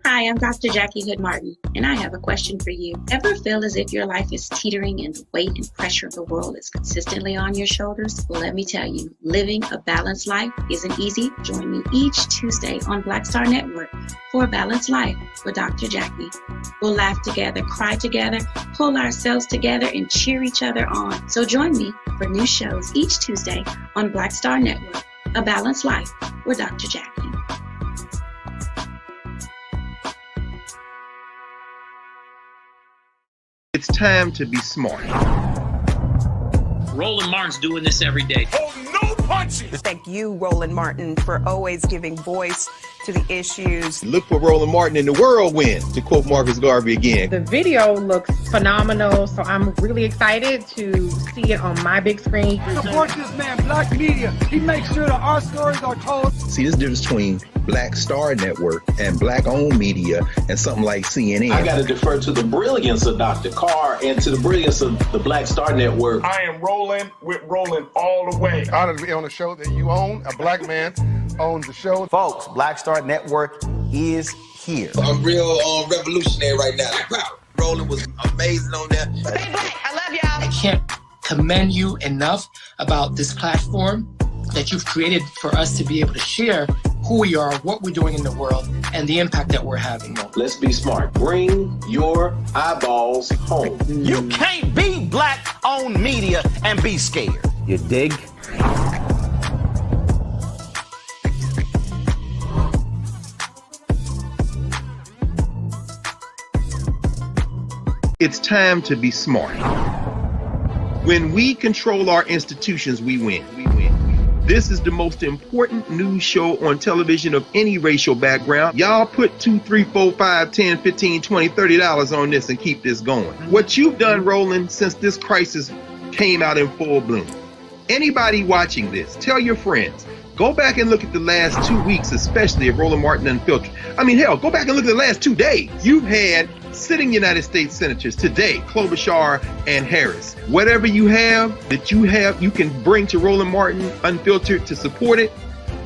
Hi, I'm Dr. Jackie Hood Martin, and I have a question for you. Ever feel as if your life is teetering and the weight and pressure of the world is consistently on your shoulders? Well, let me tell you, living a balanced life isn't easy. Join me each Tuesday on Black Star Network for a Balanced Life with Dr. Jackie. We'll laugh together, cry together, pull ourselves together, and cheer each other on. So join me for new shows each Tuesday on Black Star Network, A Balanced Life with Dr. Jackie. It's time to be smart. Roland Martin's doing this every day. Oh, no punches! Thank you, Roland Martin, for always giving voice to the issues. Look for Roland Martin in the whirlwind, to quote Marcus Garvey again. The video looks phenomenal, so I'm really excited to see it on my big screen. Support this man, Black Media. He makes sure that our stories are told. See, there's a difference between Black Star Network and Black-owned media and something like CNN. I got to defer to the brilliance of Dr. Carr and to the brilliance of the Black Star Network. I am rolling with Roland all the way. Honored to be on a show that you own. A black man owns the show. Folks, Black Star Network is here. I'm real revolutionary right now. Like, wow, Roland was amazing on there. Stay black. I love y'all. I can't commend you enough about this platform that you've created for us to be able to share who we are, what we're doing in the world, and the impact that we're having. Let's be smart. Bring your eyeballs home. You can't be black-owned media and be scared. You dig? It's time to be smart. When we control our institutions, we win. This is the most important news show on television of any racial background. Y'all put $2, $3, $4, $5, $10, $15, $20, $30 on this and keep this going. What you've done, Roland, since this crisis came out in full bloom. Anybody watching this, tell your friends. Go back and look at the last 2 weeks, especially of Roland Martin Unfiltered. I mean, hell, go back and look at the last 2 days. You've had sitting United States senators today, Klobuchar and Harris. Whatever you have that you can bring to Roland Martin Unfiltered to support it,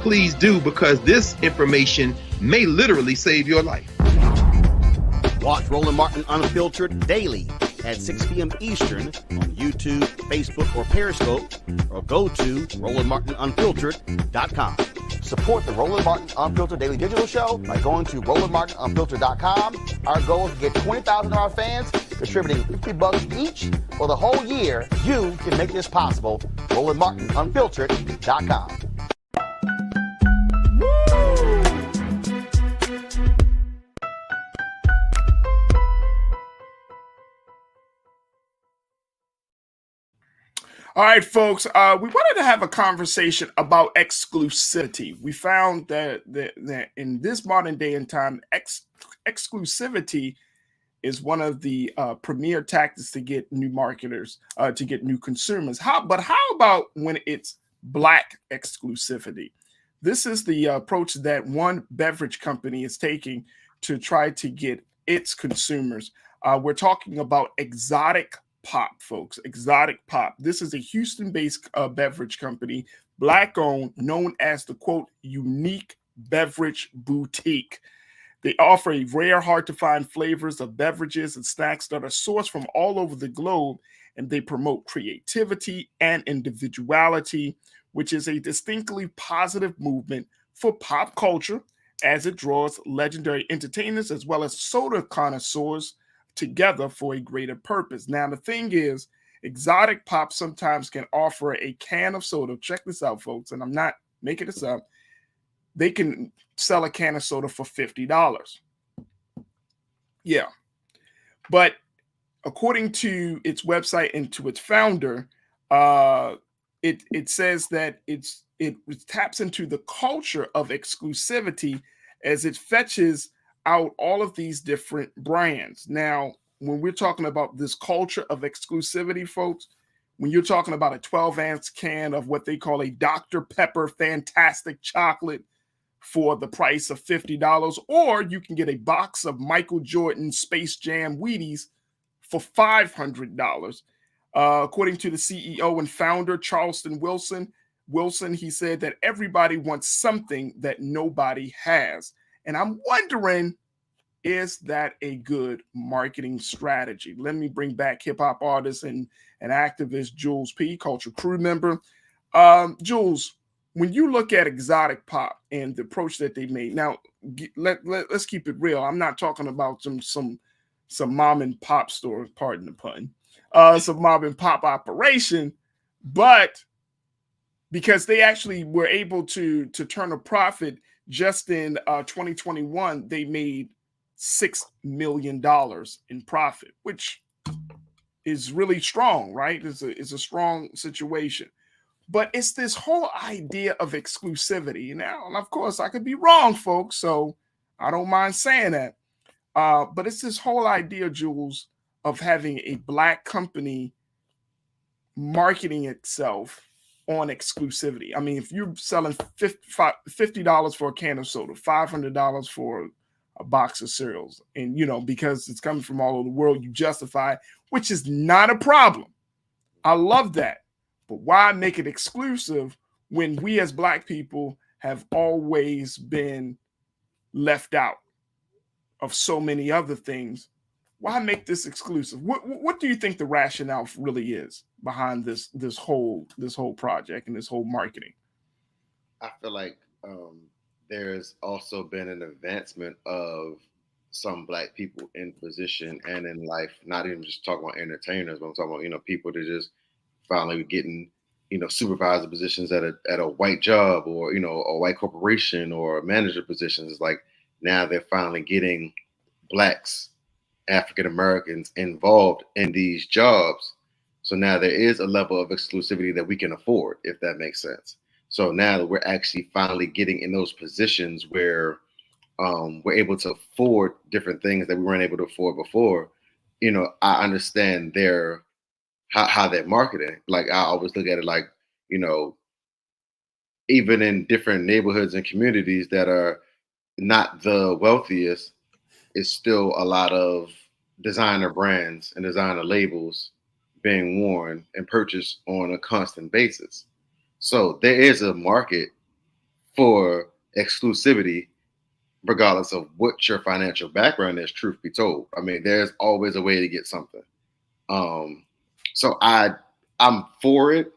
please do, because this information may literally save your life. Watch Roland Martin Unfiltered daily at 6 p.m. Eastern on YouTube, Facebook, or Periscope, or go to RolandMartinUnfiltered.com. Support the Roland Martin Unfiltered Daily Digital Show by going to RolandMartinUnfiltered.com. Our goal is to get 20,000 of our fans contributing $50 each for the whole year. You can make this possible. RolandMartinUnfiltered.com. All right, folks, we wanted to have a conversation about exclusivity. We found that in this modern day and time, exclusivity is one of the premier tactics to get new marketers, to get new consumers. But how about when it's Black exclusivity? This is the approach that one beverage company is taking to try to get its consumers. We're talking about Exotic Pop, folks. Exotic Pop. This is a Houston-based beverage company, Black-owned, known as the, quote, unique beverage boutique. They offer a rare, hard-to-find flavors of beverages and snacks that are sourced from all over the globe, and they promote creativity and individuality, which is a distinctly positive movement for pop culture as it draws legendary entertainers as well as soda connoisseurs together for a greater purpose. Now, the thing is, Exotic Pop sometimes can offer a can of soda. Check this out, folks, and I'm not making this up. They can sell a can of soda for $50. Yeah. But according to its website and to its founder, it says that it taps into the culture of exclusivity as it fetches out all of these different brands. Now, when we're talking about this culture of exclusivity, folks, when you're talking about a 12-ounce can of what they call a Dr. Pepper Fantastic Chocolate for the price of $50, or you can get a box of Michael Jordan Space Jam Wheaties for $500. According to the CEO and founder, Charleston Wilson, he said that everybody wants something that nobody has. And I'm wondering, is that a good marketing strategy? Let me bring back hip hop artist and activist Jules P., Culture Crew member. Jules, when you look at exotic pop and the approach that they made, now let's keep it real. I'm not talking about some mom and pop store, pardon the pun, some mom and pop operation, but because they actually were able to turn a profit just in 2021, they made $6 million in profit, which is really strong, right? It's a strong situation. But it's this whole idea of exclusivity. Now, and of course, I could be wrong, folks, so I don't mind saying that. But it's this whole idea, Jules, of having a Black company marketing itself on exclusivity. I mean, if you're selling $50 for a can of soda, $500 for a box of cereals, and, you know, because it's coming from all over the world, you justify, which is not a problem. I love that. But why make it exclusive when we as Black people have always been left out of so many other things? Why make this exclusive? What do you think the rationale really is behind this whole project and this whole marketing? I feel like there's also been an advancement of some Black people in position and in life, not even just talking about entertainers, but I'm talking about, you know, people that just finally getting, you know, supervisor positions at a white job, or, you know, a white corporation, or manager positions. It's like now they're finally getting Blacks, African Americans involved in these jobs. So now there is a level of exclusivity that we can afford, if that makes sense. So now that we're actually finally getting in those positions where we're able to afford different things that we weren't able to afford before, you know, I understand how they're marketing. Like, I always look at it like, you know, even in different neighborhoods and communities that are not the wealthiest, it's still a lot of designer brands and designer labels being worn and purchased on a constant basis. So there is a market for exclusivity, regardless of what your financial background is, truth be told. I mean, there's always a way to get something. So I'm for it.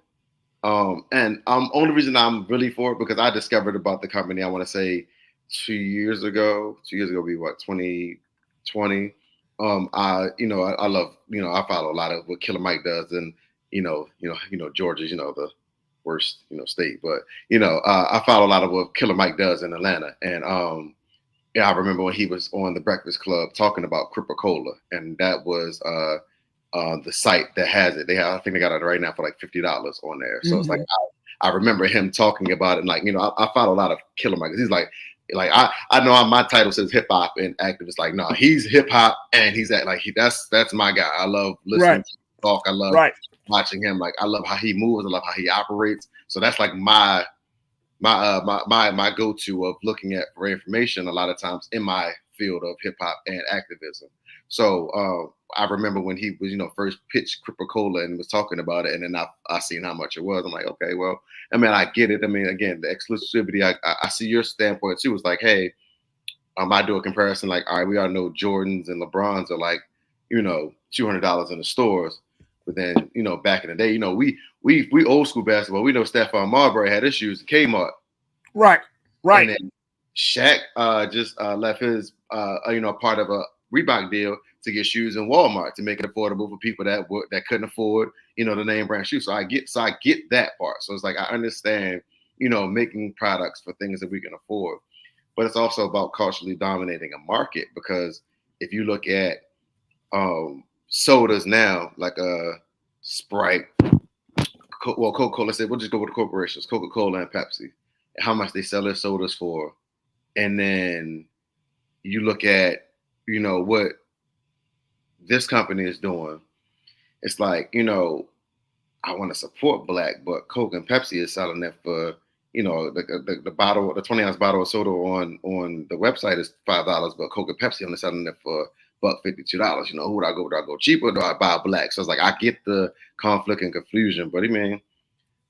And only reason I'm really for it, because I discovered about the company, I want to say 2 years ago, be what, 2020. I love, you know, I follow a lot of what Killer Mike does, and Georgia's, you know, the worst, you know, state, but, you know, I follow a lot of what Killer Mike does in Atlanta. And yeah, I remember when he was on the Breakfast Club talking about Coca-Cola, and that was the site that has it. I think they got it right now for like $50 on there. So it's like, I remember him talking about it, and, like, you know, I follow a lot of Killer Mike, because he's like I know my title says hip hop and activist. Like, no, he's hip hop, and he's that's my guy. I love listening to him talk. I love watching him. Like, I love how he moves. I love how he operates. So that's like my go-to of looking at for information a lot of times in my field of hip hop and activism. So I remember when he was, you know, first pitched Coca-Cola and was talking about it, and then I seen how much it was. I'm like, okay, well, I mean, I get it. I mean, again, the exclusivity, I see your standpoint too. It's like, hey, I do a comparison, like, all right, we all know Jordans and LeBrons are like, you know, $200 in the stores. But then, you know, back in the day, you know, we old school basketball. We know Stephon Marbury had his shoes at Kmart. Right. And then Shaq just left his, part of a Reebok deal to get shoes in Walmart to make it affordable for people that couldn't afford, you know, the name brand shoes. So I get that part. So it's like, I understand, you know, making products for things that we can afford, but it's also about culturally dominating a market, because if you look at sodas now, like Sprite, Coca-Cola, let's say, we'll just go with the corporations, Coca-Cola and Pepsi, how much they sell their sodas for. And then you look at, you know, what this company is doing, it's like, you know, I want to support black, but Coke and Pepsi is selling that for, you know, the bottle, the 20-ounce bottle of soda on the website is $5, but Coke and Pepsi only selling it for $52. You know, who would I go? Do I go cheaper or do I buy black? So it's like, I get the conflict and confusion, but I mean,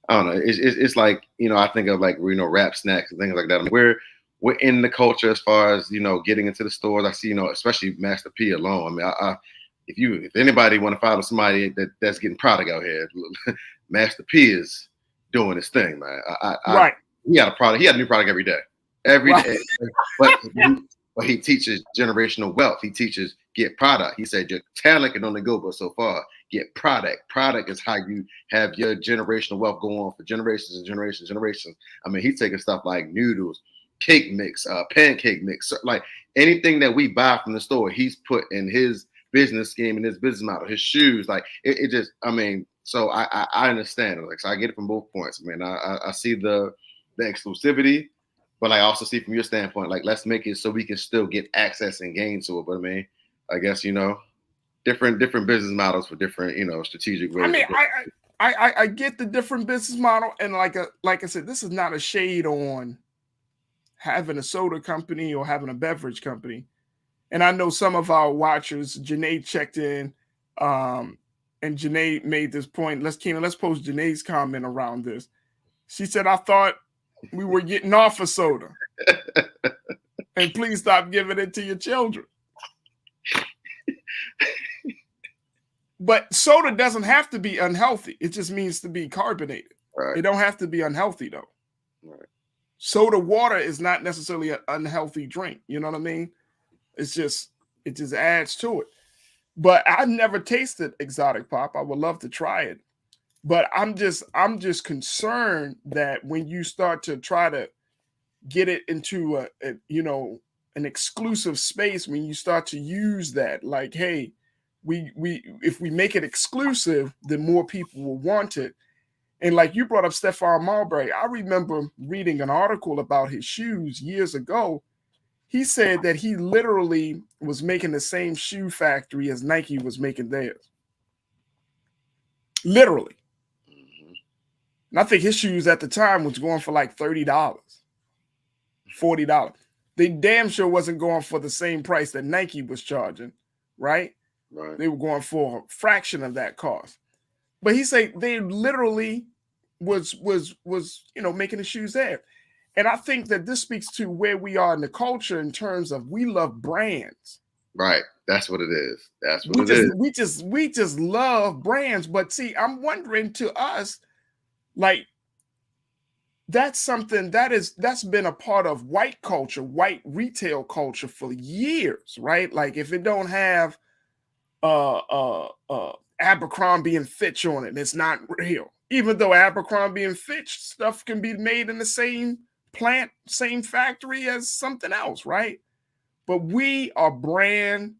I don't know. It's like, you know, I think of like, you know, rap snacks and things like that. I mean, we're in the culture as far as, you know, getting into the stores. I see, you know, especially Master P alone. I mean, if anybody want to follow somebody that's getting product out here, Master P is doing his thing, man. Right. He had a product. He had a new product every day. Every day. But he teaches generational wealth. He teaches get product. He said your talent can only go but so far. Get product. Product is how you have your generational wealth go on for generations and generations and generations. I mean, he's taking stuff like noodles, cake mix, pancake mix, like anything that we buy from the store, he's put in his business scheme and his business model, his shoes. Like it just, I mean, so I understand it. Like, so I get it from both points. I mean, I see the exclusivity, but I also see from your standpoint, like, let's make it so we can still get access and gain to it. But I mean, I guess, you know, different business models for different, you know, strategic ways. I mean, I get the different business model, and like I said, this is not a shade on having a soda company or having a beverage company. And I know some of our watchers, Janae checked in, and Janae made this point. Let's post Janae's comment around this. She said, I thought we were getting off of soda. And please stop giving it to your children. But soda doesn't have to be unhealthy. It just means to be carbonated. Right. It don't have to be unhealthy, though. Right. Soda water is not necessarily an unhealthy drink. You know what I mean? It just adds to it. But I've never tasted exotic pop. I would love to try it. But I'm just concerned that when you start to try to get it into a you know, an exclusive space, when you start to use that, like, hey, we if we make it exclusive, then more people will want it. And like you brought up Stephon Marbury, I remember reading an article about his shoes years ago. He said that he literally was making the same shoe factory as Nike was making theirs. Literally. And I think his shoes at the time was going for like $30, $40. They damn sure wasn't going for the same price that Nike was charging, right? Right. They were going for a fraction of that cost. But he said they literally was you know, making the shoes there. And I think that this speaks to where we are in the culture in terms of we love brands. Right. That's what it is. That's what it is. We just love brands. But see, I'm wondering, to us, like, that's something that's been a part of white culture, white retail culture for years, right? Like, if it don't have Abercrombie and Fitch on it, it's not real. Even though Abercrombie and Fitch stuff can be made in the same plant, same factory as something else, right? But we are brand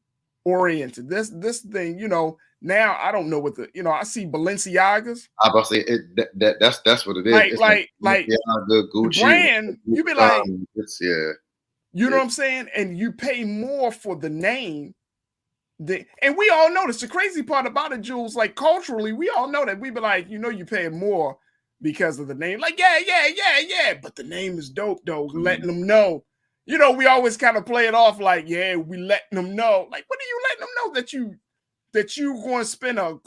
oriented. This thing, you know, now I don't know what I see Balenciagas. I was about to say that's what it is. Like Gucci brand, you be like, you know what I'm saying? And you pay more for the name. And we all know this. The crazy part about it, Jules, like culturally, we all know that. We be like, you know, you pay more because of the name. Like, yeah. But the name is dope, though. Letting them know. You know, we always kind of play it off like, yeah, we letting them know. Like, what are you letting them know that you going to spend a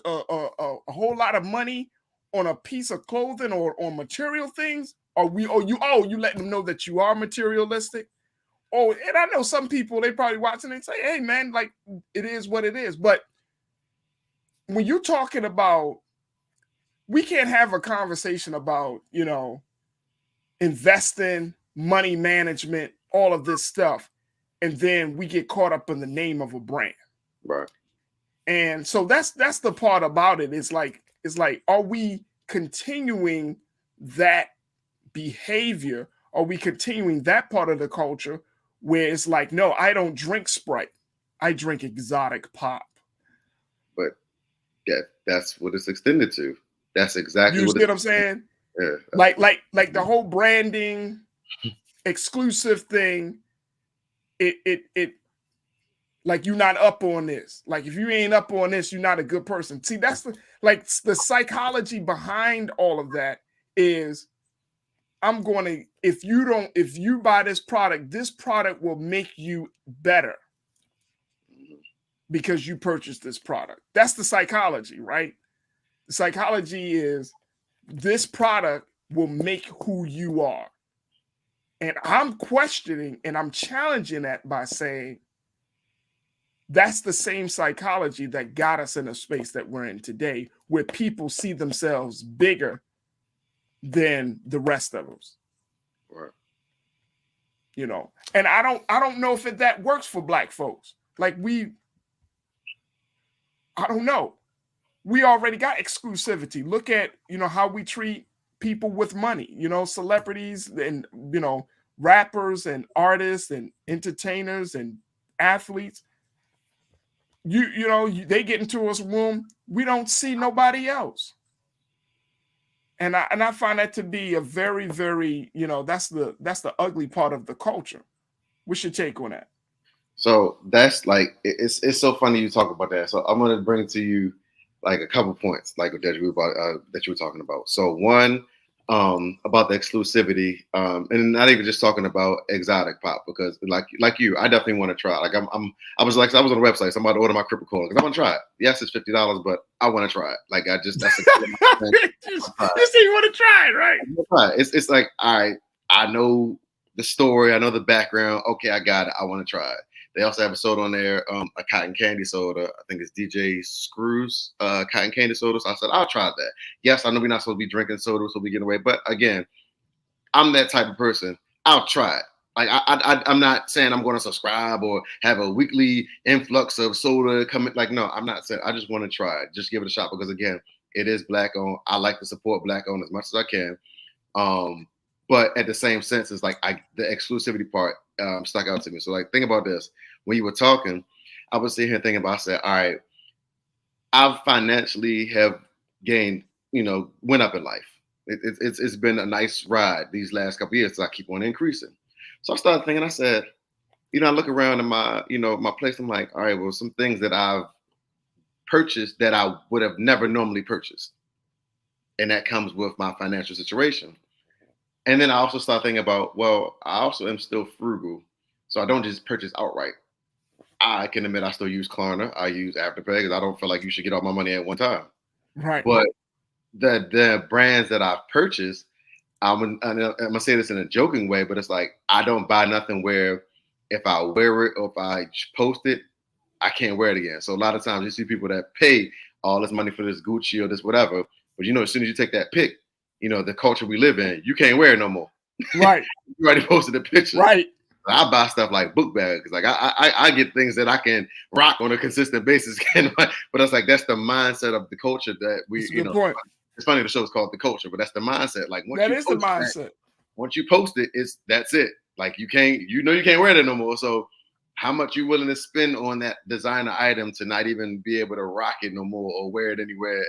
whole lot of money on a piece of clothing or on material things? You letting them know that you are materialistic? Oh, and I know some people, they probably watching and say, hey, man, like, it is what it is. But when you're talking about, we can't have a conversation about, you know, investing, money management, all of this stuff, and then we get caught up in the name of a brand. Right. And so that's the part about it. It's like, are we continuing that behavior? Are we continuing that part of the culture where it's like, no, I don't drink Sprite, I drink exotic pop? But that's what it's extended to. That's exactly what I'm saying. Yeah. Like the whole branding, exclusive thing. It Like, you're not up on this. Like, if you ain't up on this, you're not a good person. See, that's the psychology behind all of that is, if you buy this product will make you better because you purchased this product. That's the psychology, right? The psychology is this product will make who you are. And I'm questioning and I'm challenging that by saying that's the same psychology that got us in a space that we're in today, where people see themselves bigger than the rest of us. Right. You know, and I don't know if that works for Black folks. Like, I don't know. We already got exclusivity. Look at, how we treat people with money, celebrities and, rappers and artists and entertainers and athletes. They get into a room, we don't see nobody else. And I find that to be a very, very, that's the ugly part of the culture. What's your take on that? So that's like, it's so funny you talk about that. So I'm going to bring to you like a couple points like that you were talking about. So one, about the exclusivity, and not even just talking about exotic pop, because like you, I definitely want to try. Like I was on the website, so I'm about to order my crypto coin because I want to try it. Yes, it's $50, but I want to try it. Like that's you say you want to try it, right? It's like, all right, I know the story, I know the background. Okay, I got it. I want to try it. They also have a soda on there, a cotton candy soda. I think it's DJ Screw's cotton candy soda. So I said, I'll try that. Yes, I know we're not supposed to be drinking soda, so we get away. But again, I'm that type of person. I'll try it. Like I'm not saying I'm going to subscribe or have a weekly influx of soda coming. Like, no, I'm not saying. I just want to try it. Just give it a shot because again, it is Black owned. I like to support Black owned as much as I can. But at the same sense, it's like the exclusivity part stuck out to me. So like, think about this. When you were talking, I was sitting here thinking about, I said, all right, I financially have gained, went up in life. It's been a nice ride these last couple of years. So I keep on increasing. So I started thinking, I said, I look around in my, my place. I'm like, all right, well, some things that I've purchased that I would have never normally purchased. And that comes with my financial situation. And then I also start thinking about, well, I also am still frugal. So I don't just purchase outright. I can admit I still use Klarna. I use Afterpay because I don't feel like you should get all my money at one time. Right. But the brands that I've purchased, I'm gonna say this in a joking way, but it's like I don't buy nothing where if I wear it or if I post it, I can't wear it again. So a lot of times you see people that pay all this money for this Gucci or this whatever, but as soon as you take that pic, the culture we live in, you can't wear it no more. Right. You already posted the picture. Right. I buy stuff like book bags. Like I get things that I can rock on a consistent basis. But it's like that's the mindset of the culture that we. That's a good point. It's funny the show's called The Culture, but that's the mindset. Like that is the mindset. Once you post it, that's it. Like you can't wear it no more. So how much you willing to spend on that designer item to not even be able to rock it no more or wear it anywhere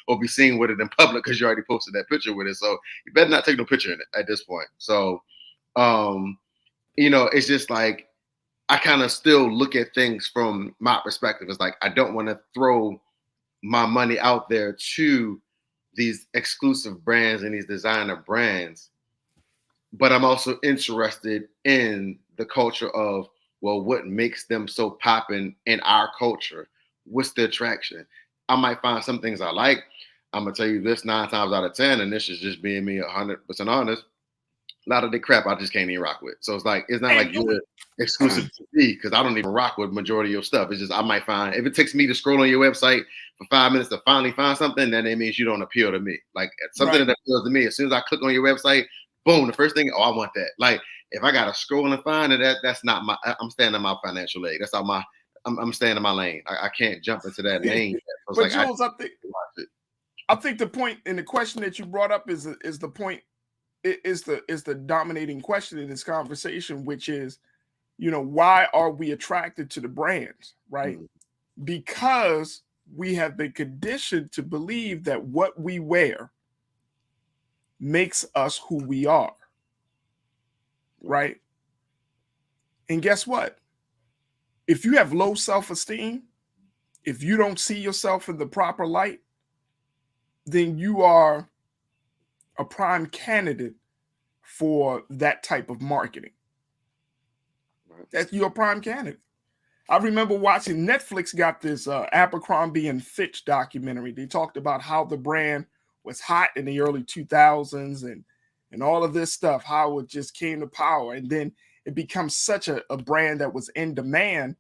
or be seen with it in public because you already posted that picture with it. So you better not take no picture in it at this point. So. It's just like I kind of still look at things from my perspective. It's like I don't want to throw my money out there to these exclusive brands and these designer brands, but I'm also interested in the culture of, well, what makes them so poppin' in our culture? What's the attraction? I might find some things I like. I'm gonna tell you this 9 times out of 10, and this is just being me 100% honest. A lot of the crap I just can't even rock with. So it's like, it's not like you're exclusive to me because I don't even rock with majority of your stuff. It's just, I might find, if it takes me to scroll on your website for 5 minutes to finally find something, then it means you don't appeal to me. Like something that appeals to me, as soon as I click on your website, boom, the first thing, I want that. Like if I got to scroll and find it, that's not I'm staying in my financial leg. That's how I'm staying in my lane. I can't jump into that lane. But like, Jules, I think the point and the question that you brought up is the point. Is the dominating question in this conversation, which is, why are we attracted to the brands, right? Mm-hmm. Because we have been conditioned to believe that what we wear makes us who we are, right? And guess what? if you have low self-esteem, if you don't see yourself in the proper light, then you are a prime candidate for that type of marketing. That's your prime candidate. I remember watching Netflix got this Abercrombie and Fitch documentary. They talked about how the brand was hot in the early 2000s and all of this stuff, how it just came to power. And then it becomes such a brand that was in demand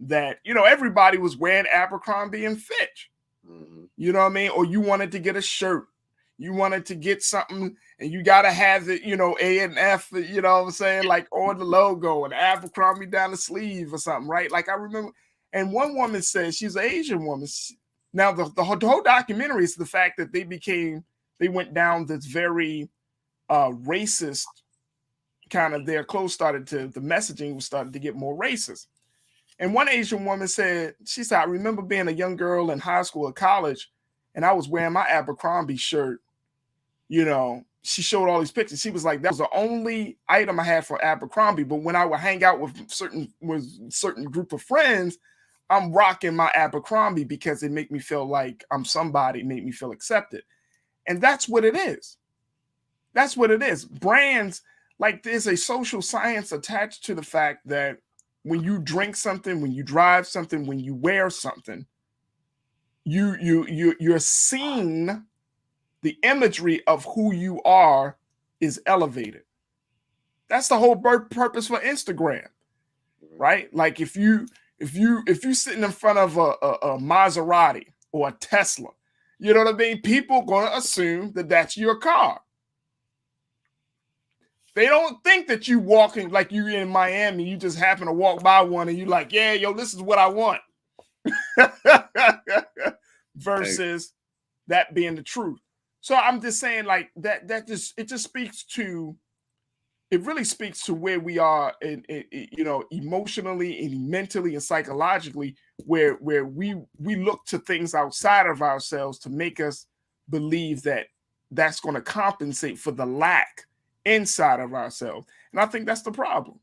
that, you know, everybody was wearing Abercrombie and Fitch. Mm-hmm. You know what I mean? Or you wanted to get a shirt. You wanted to get something and you got to have it, you know, A and F, you know what I'm saying? Like on the logo and Abercrombie down the sleeve or something, right? Like I remember, and one woman said, she's an Asian woman. Now the whole documentary is the fact that they went down this very racist kind of, their clothes the messaging was starting to get more racist. And one Asian woman said, she said, I remember being a young girl in high school or college and I was wearing my Abercrombie shirt. You know, she showed all these pictures. She was like, that was the only item I had for Abercrombie. But when I would hang out with certain group of friends, I'm rocking my Abercrombie because it made me feel like I'm somebody, made me feel accepted. And that's what it is. That's what it is. Brands, like there's a social science attached to the fact that when you drink something, when you drive something, when you wear something, you're seeing the imagery of who you are is elevated. That's the whole purpose for Instagram, right? Like if you're sitting in front of a Maserati or a Tesla, you know what I mean? People are going to assume that that's your car. They don't think that you walking like you're in Miami. You just happen to walk by one and you're like, yeah, yo, this is what I want. Versus that being the truth. So I'm just saying like it really speaks to where we are in you know, emotionally and mentally and psychologically, where we look to things outside of ourselves to make us believe that that's going to compensate for the lack inside of ourselves. And I think that's the problem.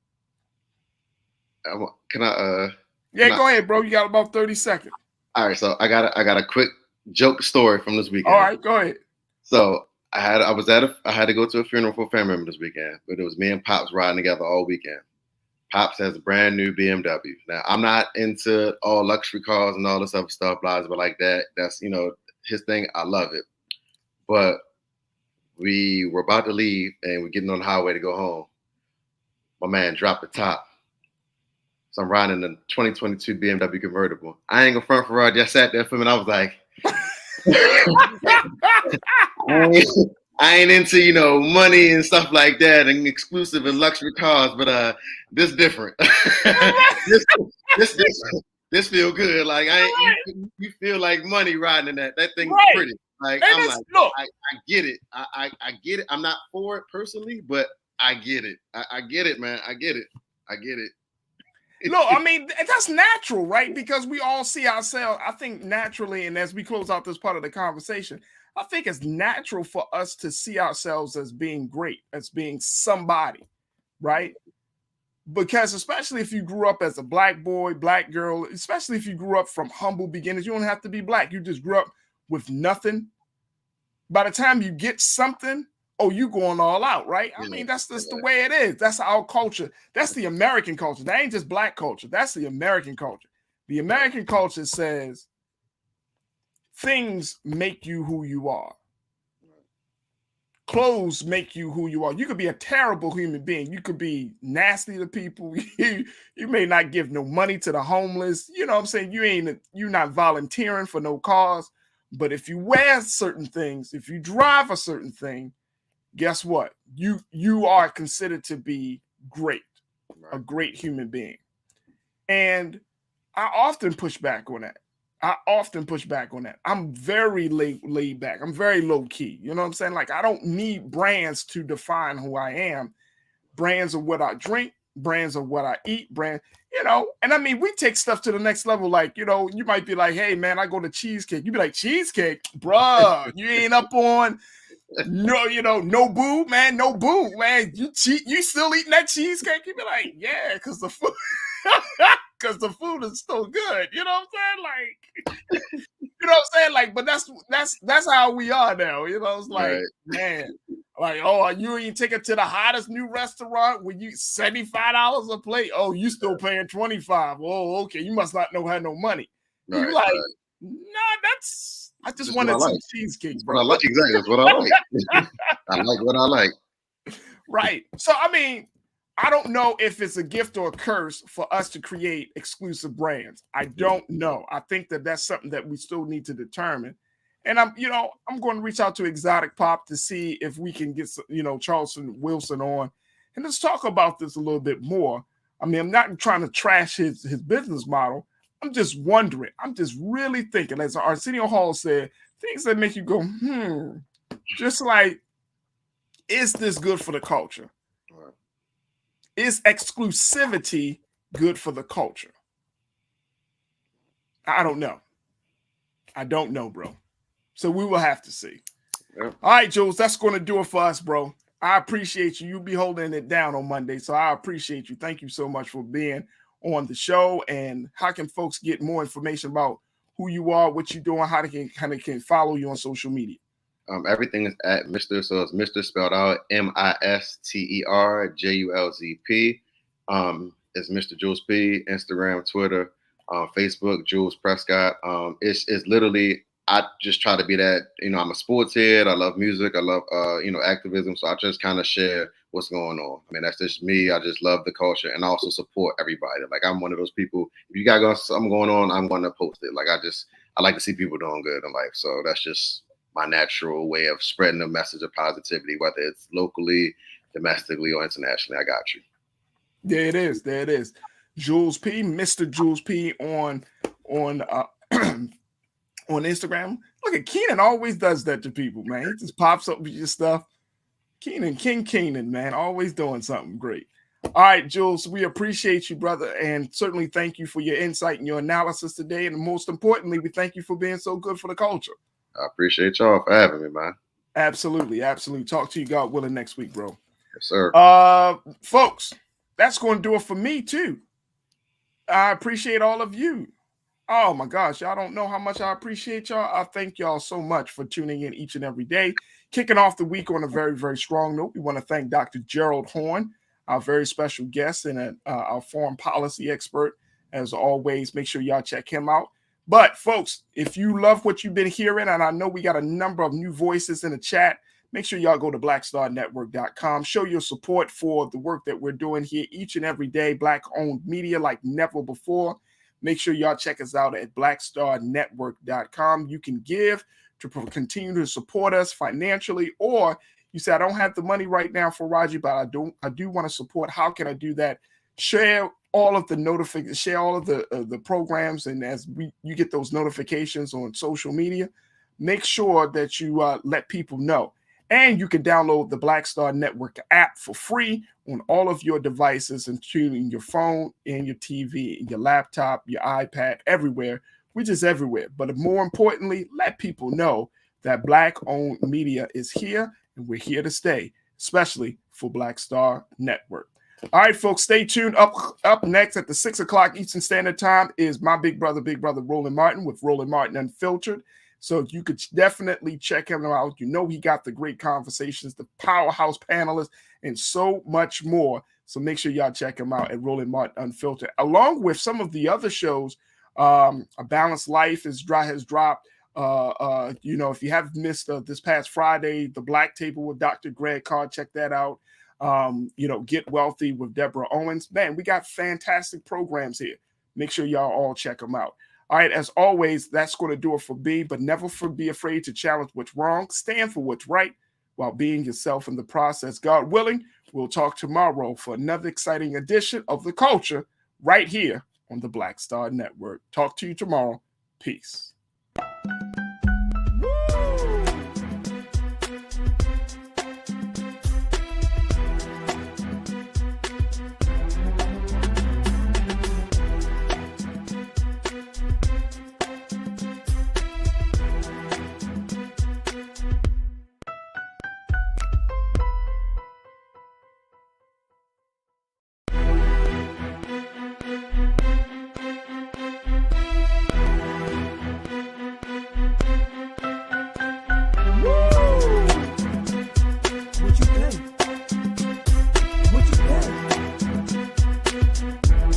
Can I go ahead, bro. You got about 30 seconds. All right, so I got a quick joke story from this weekend. All right, go ahead. So I had to go to a funeral for a family member this weekend, but it was me and Pops riding together all weekend. Pops has a brand new BMW. Now I'm not into all luxury cars and all this other stuff, blah, but like that. That's, you know, his thing. I love it. But we were about to leave and we're getting on the highway to go home. My man dropped the top. So I'm riding in the 2022 BMW convertible. I ain't gonna front Farajii. I sat there for him and I was like, I ain't into, you know, money and stuff like that and exclusive and luxury cars, but this different. this feel good. Like you feel like money riding in that. That thing's pretty. Like and I'm like, look, I get it. I get it. I'm not for it personally, but I get it. I get it, man. I get it. No, I mean, that's natural, right? Because we all see ourselves, I think naturally, and as we close out this part of the conversation, I think it's natural for us to see ourselves as being great, as being somebody, right? Because especially if you grew up as a black boy, black girl, especially if you grew up from humble beginnings, you don't have to be black. You just grew up with nothing. By the time you get something, oh, you going all out, right? I mean, that's just the way it is. That's our culture. That's the American culture. That ain't just black culture. That's the American culture. The American culture says things make you who you are. Clothes make you who you are. You could be a terrible human being. You could be nasty to people. You may not give no money to the homeless. You know what I'm saying? You're not volunteering for no cause. But if you wear certain things, if you drive a certain thing, guess what? You are considered to be great, a great human being. And I often push back on that. I'm very laid back. I'm very low key. You know what I'm saying? Like I don't need brands to define who I am. Brands are what I drink. Brands are what I eat. You know, and I mean, we take stuff to the next level. Like, you know, you might be like, hey man, I go to cheesecake. You be like, cheesecake, bruh, you ain't up on no, you know, no boo, man. You still eating that cheesecake? You be like, yeah, because the food because the food is still good. You know what I'm saying? Like, you know what I'm saying? Like, but that's how we are now. You know, it's like, man, like, oh, you ain't take it to the hottest new restaurant where you $75 a plate. Oh, you still paying 25. Oh, okay. You must not have no money. Right, you like, nah, I just wanted some cheesecake, bro. What I like, exactly. That's what I like. I like what I like. Right. So, I mean, I don't know if it's a gift or a curse for us to create exclusive brands. I don't know. I think that that's something that we still need to determine. And I'm going to reach out to Exotic Pop to see if we can get, Charleston Wilson on and let's talk about this a little bit more. I mean, I'm not trying to trash his business model. I'm just wondering. I'm just really thinking, as Arsenio Hall said, things that make you go, just like, is this good for the culture? Is exclusivity good for the culture? I don't know. I don't know, bro. So we will have to see. All right, Jules, that's going to do it for us, bro. I appreciate you. You'll be holding it down on Monday, so I appreciate you. Thank you so much for being on the show. And how can folks get more information about who you are, what you're doing, how they can follow you on social media? Everything is at Mr. So it's Mr. spelled out MisterJulzP. It's Mr. Jules P. Instagram, Twitter, Facebook, Jules Prescott. It's literally, I just try to be that. I'm a sports head. I love music. I love activism. So I just kind of share what's going on. I mean, that's just me. I just love the culture and I also support everybody. Like, I'm one of those people. If you got something going on, I'm going to post it. Like, I like to see people doing good in life. So that's just my natural way of spreading the message of positivity, whether it's locally, domestically, or internationally. I got you. There it is. There it is. Jules P, Mr. Jules P on on Instagram. Look at Keenan, always does that to people, man. He just pops up with your stuff. King Keenan, man, always doing something great. All right, Jules, we appreciate you, brother, and certainly thank you for your insight and your analysis today. And most importantly, we thank you for being so good for the culture. I appreciate y'all for having me, man. Absolutely. Talk to you, God willing, next week, bro. Yes, sir. Folks, that's going to do it for me, too. I appreciate all of you. Oh, my gosh. Y'all don't know how much I appreciate y'all. I thank y'all so much for tuning in each and every day. Kicking off the week on a very, very strong note, we want to thank Dr. Gerald Horn, our very special guest and our foreign policy expert. As always, make sure y'all check him out. But, folks, if you love what you've been hearing, and I know we got a number of new voices in the chat, make sure y'all go to blackstarnetwork.com. Show your support for the work that we're doing here each and every day, Black-owned media like never before. Make sure y'all check us out at blackstarnetwork.com. You can give to continue to support us financially, or you say, I don't have the money right now for Farajii, but I do want to support. How can I do that? Share all of the notifications, share all of the programs, and as you get those notifications on social media, make sure that you let people know. And you can download the Black Star Network app for free on all of your devices, including your phone and your TV, your laptop, your iPad, everywhere. We're just everywhere. But more importantly, let people know that Black-owned media is here and we're here to stay, especially for Black Star Network. All right, folks, stay tuned. Up next at the 6 o'clock Eastern Standard Time is my big brother, Roland Martin with Roland Martin Unfiltered. So you could definitely check him out. You know he got the great conversations, the powerhouse panelists, and so much more. So make sure y'all check him out at Roland Martin Unfiltered, along with some of the other shows. A Balanced Life has dropped. If you haven't missed this past Friday, the Black Table with Dr. Greg Carr, check that out. Get Wealthy with Deborah Owens. Man, we got fantastic programs here. Make sure y'all all check them out. All right, as always, that's going to do it for B, but never be afraid to challenge what's wrong. Stand for what's right while being yourself in the process. God willing, we'll talk tomorrow for another exciting edition of The Culture right here on the Black Star Network. Talk to you tomorrow. Peace.